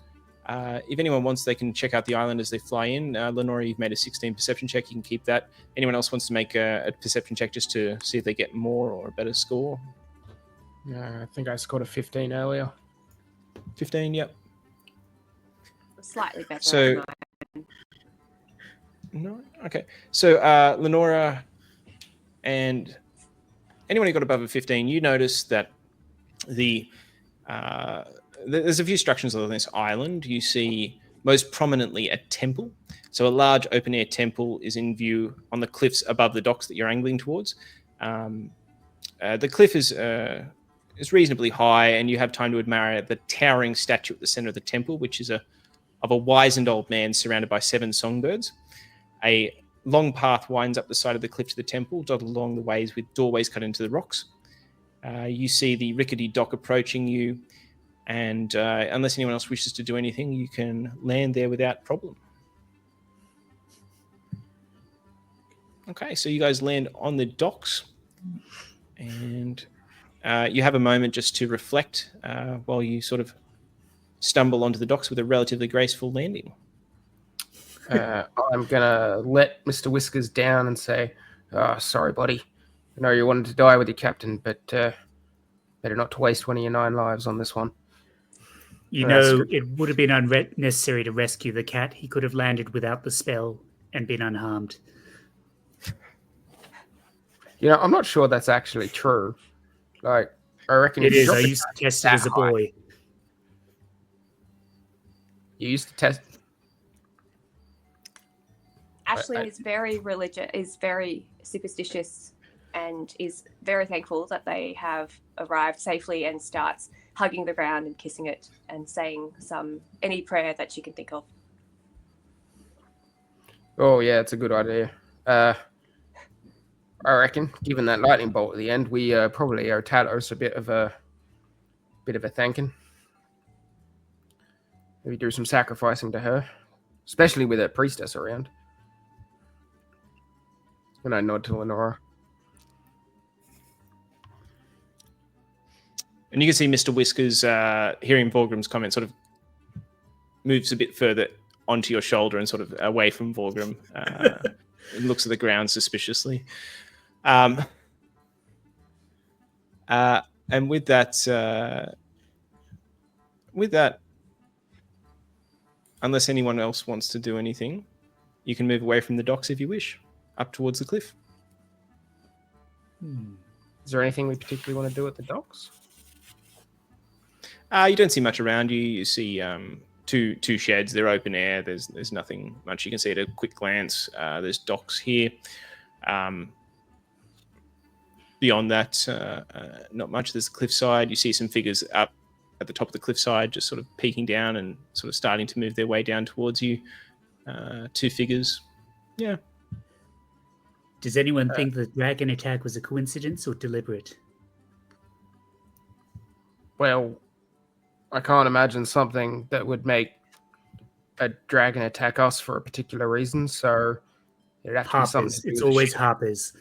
B: If anyone wants, they can check out the island as they fly in. Lenora, you've made a 16 perception check. You can keep that. Anyone else wants to make a perception check just to see if they get more or a better score?
G: I think I scored a 15 earlier.
B: 15, yep.
E: Slightly better.
B: So-
E: than mine.
B: No? Okay. So Lenora and anyone who got above a 15, you notice that there's a few structures on this island. You see most prominently a temple. So a large open-air temple is in view on the cliffs above the docks that you're angling towards. The cliff is reasonably high, and you have time to admire the towering statue at the center of the temple, which is of a wizened old man surrounded by 7 songbirds. A long path winds up the side of the cliff to the temple, dotted along the ways with doorways cut into the rocks. You see the rickety dock approaching you, and unless anyone else wishes to do anything, you can land there without problem. Okay, so you guys land on the docks, and you have a moment just to reflect while you sort of stumble onto the docks with a relatively graceful landing.
G: I'm going to let Mr. Whiskers down and say, sorry, buddy. I know you wanted to die with your captain, but better not to waste one of your 9 lives on this one.
F: You know, it would have been unnecessary to rescue the cat. He could have landed without the spell and been unharmed.
G: You know, I'm not sure that's actually true. Like, I reckon
F: It
G: if you
F: is.
G: drop
F: I
G: the
F: used
G: cat
F: to test it
G: that
F: as a
G: high-
F: boy.
G: You used to test.
E: Aisling is very religious, is very superstitious, and is very thankful that they have arrived safely, and starts hugging the ground and kissing it and saying any prayer that she can think of.
G: Oh yeah, it's a good idea. I reckon, given that lightning bolt at the end, we probably owe Talos a bit of a thanking. Maybe do some sacrificing to her, especially with a priestess around. And I nod to Lenora.
B: And you can see Mr. Whiskers, hearing Vorgrim's comment, sort of moves a bit further onto your shoulder and sort of away from Vorgrim. And looks at the ground suspiciously. And with that, unless anyone else wants to do anything, you can move away from the docks if you wish, up towards the cliff.
G: Is there anything we particularly want to do at the docks?
B: You don't see much around you. You see two sheds. They're open air. There's nothing much you can see at a quick glance. There's docks here. Beyond that, not much. There's the cliffside. You see some figures up at the top of the cliffside, just sort of peeking down and sort of starting to move their way down towards you. 2 figures. Yeah.
F: Does anyone think the dragon attack was a coincidence or deliberate?
G: Well, I can't imagine something that would make a dragon attack us for a particular reason, so it'd have to be something
F: Harpers.
G: to do
F: It's
G: with
F: always
G: ship.
F: harpers.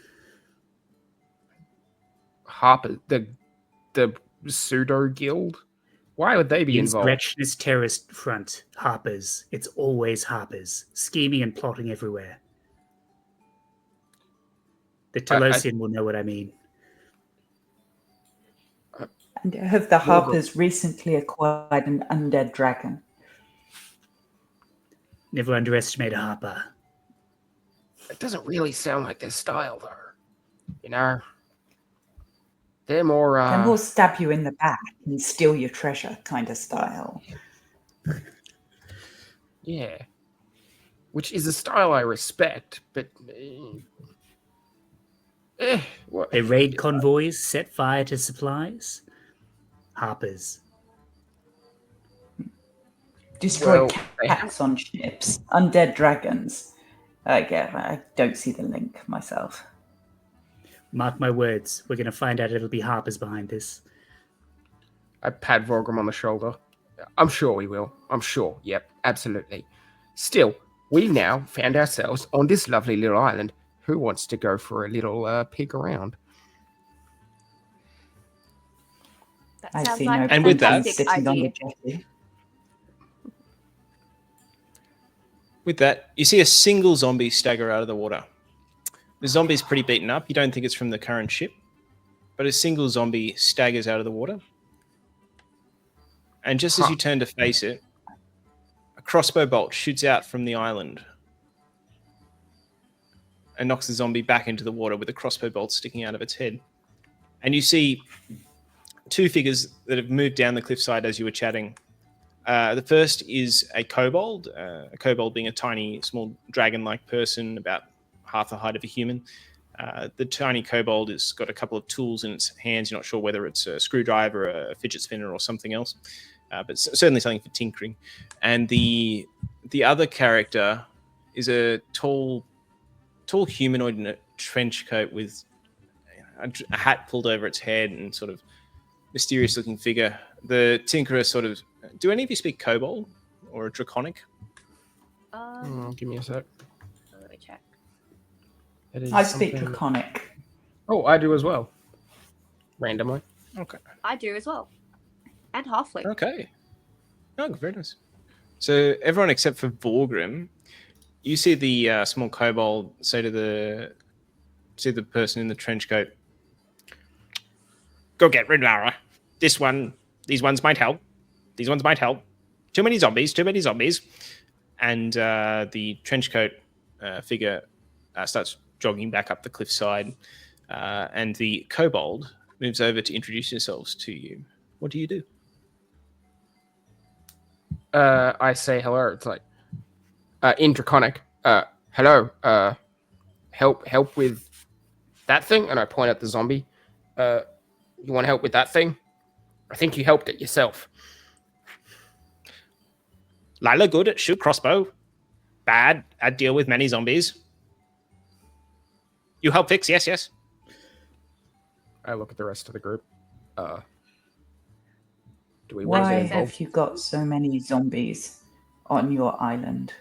G: Harper, the pseudo guild. Why would they be
F: The
G: involved?
F: insurrectionist terrorist front. Harpers. It's always harpers. Scheming and plotting everywhere. The Telosian will know what I mean.
D: And have the Harpers recently acquired an undead dragon?
F: Never underestimate a harper.
G: It doesn't really sound like their style, though. You know, they're more.
D: They're more stab you in the back and steal your treasure kind of style.
G: Yeah, which is a style I respect, but. What?
F: They raid convoys, set fire to supplies. Harpers.
D: Destroy
G: Well,
D: cats on ships. Undead dragons. I don't see the link myself.
F: Mark my words, we're going to find out it'll be harpers behind this.
G: I pat Vorgrim on the shoulder. I'm sure we will. I'm sure. Yep, absolutely. Still, we've now found ourselves on this lovely little island. Who wants to go for a little peek around?
E: That
D: I
E: sounds
D: see
E: like
D: no
E: a
B: And with that-
D: sitting
E: fantastic
D: on the
E: idea.
D: jetty.
B: With that, you see a single zombie stagger out of the water. The zombie's pretty beaten up. You don't think it's from the current ship, but a single zombie staggers out of the water. And just as you turn to face it, a crossbow bolt shoots out from the island and knocks the zombie back into the water with a crossbow bolt sticking out of its head. And you see 2 figures that have moved down the cliffside as you were chatting. The first is a kobold being a tiny, small dragon-like person, about half the height of a human. The tiny kobold has got a couple of tools in its hands. You're not sure whether it's a screwdriver, a fidget spinner, or something else, but certainly something for tinkering. And the other character is a tall humanoid in a trench coat with a hat pulled over its head and sort of mysterious-looking figure. The tinkerer sort of... Do any of you speak kobold or draconic?
G: Give me a sec.
E: Let me check.
G: It is
D: I speak
G: something-
D: Draconic.
G: Oh, I do as well. Randomly.
B: Okay.
E: I do as well. And Halfling.
B: Okay. Oh, very nice. So everyone except for Vorgrim, you see the small kobold say to the person in the trench coat, "Go get Rinlara. These ones might help. These ones might help. Too many zombies. And the trench coat figure starts jogging back up the cliffside, and the kobold moves over to introduce yourselves to you. What do you do?
G: I say hello. It's like in Draconic. Hello. Help with that thing, and I point at the zombie. You want help with that thing? I think you helped it yourself.
B: Lila good at shoot crossbow. Bad at deal with many zombies. You help fix, yes.
G: I look at the rest of the group. Do we want to
D: Why
G: get involved?
D: have you got so many zombies on your island?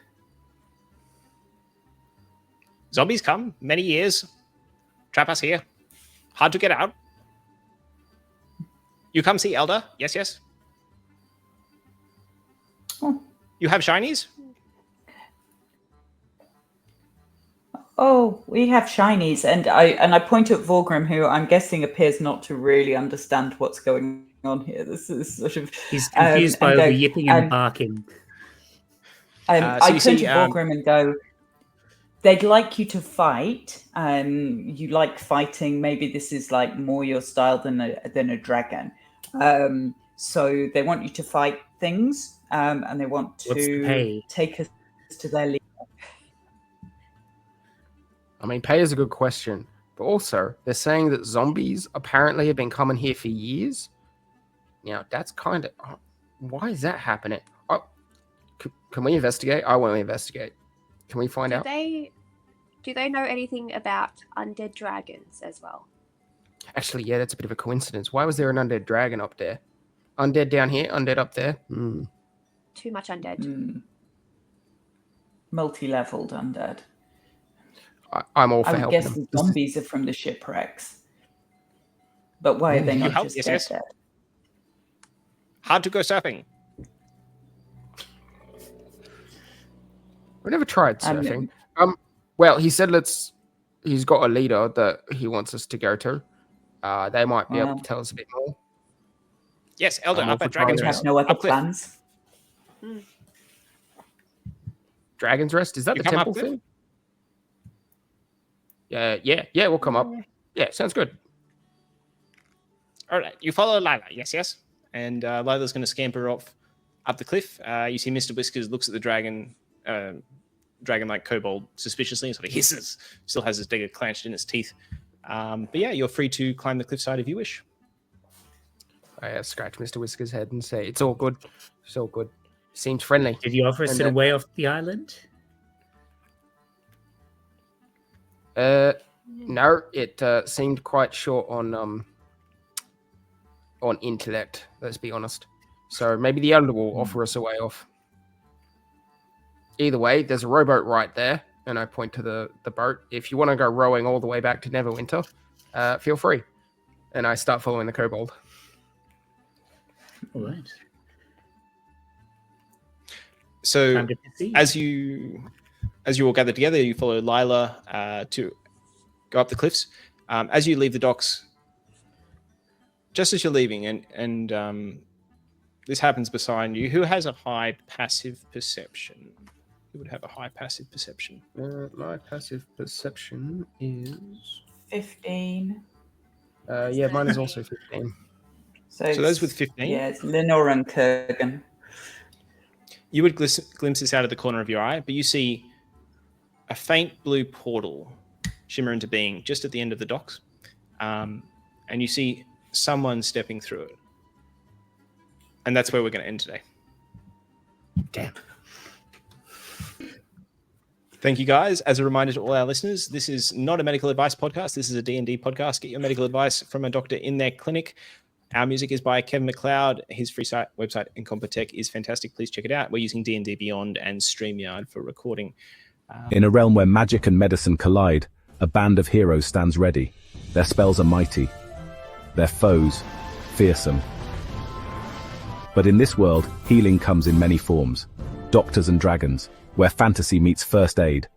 B: Zombies come, many years. Trap us here. Hard to get out. You come see Elder? Yes.
D: Oh.
B: You have shinies?
D: Oh, we have shinies, and I point at Vorgrim, who I'm guessing appears not to really understand what's going on here. This is sort of
F: He's confused by
D: and
F: all
D: go,
F: the yipping and barking.
D: I
B: you
D: turn
B: see,
D: to Vorgrim and go, they'd like you to fight. You like fighting. Maybe this is like more your style than a dragon. So they want you to fight things. and they want
F: What's the
D: to
F: pay?
D: take us to their leader.
G: I mean, pay is a good question, but also they're saying that zombies apparently have been coming here for years. Now that's kind of why is that happening? Oh, can we investigate? I want to investigate. Can we find out?
E: Do they know anything about undead dragons as well?
G: Actually, yeah, that's a bit of a coincidence. Why was there an undead dragon up there? Undead down here, undead up there.
E: Too much undead.
D: Multi-leveled undead.
G: I'm all for
D: I would
G: helping
D: guess
G: them.
D: the zombies are from the shipwrecks. But why are they not
B: help?
D: just
B: Yes,
D: dead?
B: yes. Hard to go surfing.
G: We never tried surfing. Well, he said he's got a leader that he wants us to go to. They might be able to tell us a bit more.
B: Yes, Elder,
G: I'm
B: up
G: all
B: at
G: for trying
B: Dragon's
G: it
D: We
B: Rest.
D: have no other
B: Up cliff.
D: plans.
G: Dragon's Rest? Is that
B: You
G: the
B: come up
G: temple
B: cliff?
G: thing? Yeah, we'll come up. Yeah, sounds good.
B: All right, you follow Lila. Yes, yes. And Lila's going to scamper off up the cliff. You see Mr. Whiskers looks at the dragon-like kobold suspiciously and sort of hisses. Still has his dagger clenched in its teeth. But yeah, you're free to climb the cliffside if you wish.
G: I scratch Mr. Whiskers' head and say, "It's all good. It's all good. Seems friendly."
F: Did you offer us
G: And
F: to
G: then-
F: the way off the island?
G: No, it seemed quite short on intellect. Let's be honest. So maybe the Elder will offer us a way off. Either way, there's a rowboat right there, and I point to the boat. If you want to go rowing all the way back to Neverwinter, feel free. And I start following the kobold.
F: All right.
B: So
F: Time to proceed.
B: as you all gather together, you follow Lila to go up the cliffs. As you leave the docks, just as you're leaving, and this happens beside you, who has a high passive perception? Who would have a high passive perception?
G: My passive perception is
D: 15.
G: yeah, mine is also 15.
B: So those with 15?
D: Yeah, it's Lenore and Kurgan.
B: You would glimpse this out of the corner of your eye, but you see a faint blue portal shimmer into being just at the end of the docks. And you see someone stepping through it. And that's where we're going to end today.
G: Damn.
B: Thank you, guys. As a reminder to all our listeners, this is not a medical advice podcast. This is a D&D podcast. Get your medical advice from a doctor in their clinic. Our music is by Kevin MacLeod. His free website, Incompetech, is fantastic. Please check it out. We're using D&D Beyond and StreamYard for recording.
H: In a realm where magic and medicine collide, a band of heroes stands ready. Their spells are mighty. Their foes, fearsome. But in this world, healing comes in many forms. Doctors and Dragons, where fantasy meets first aid.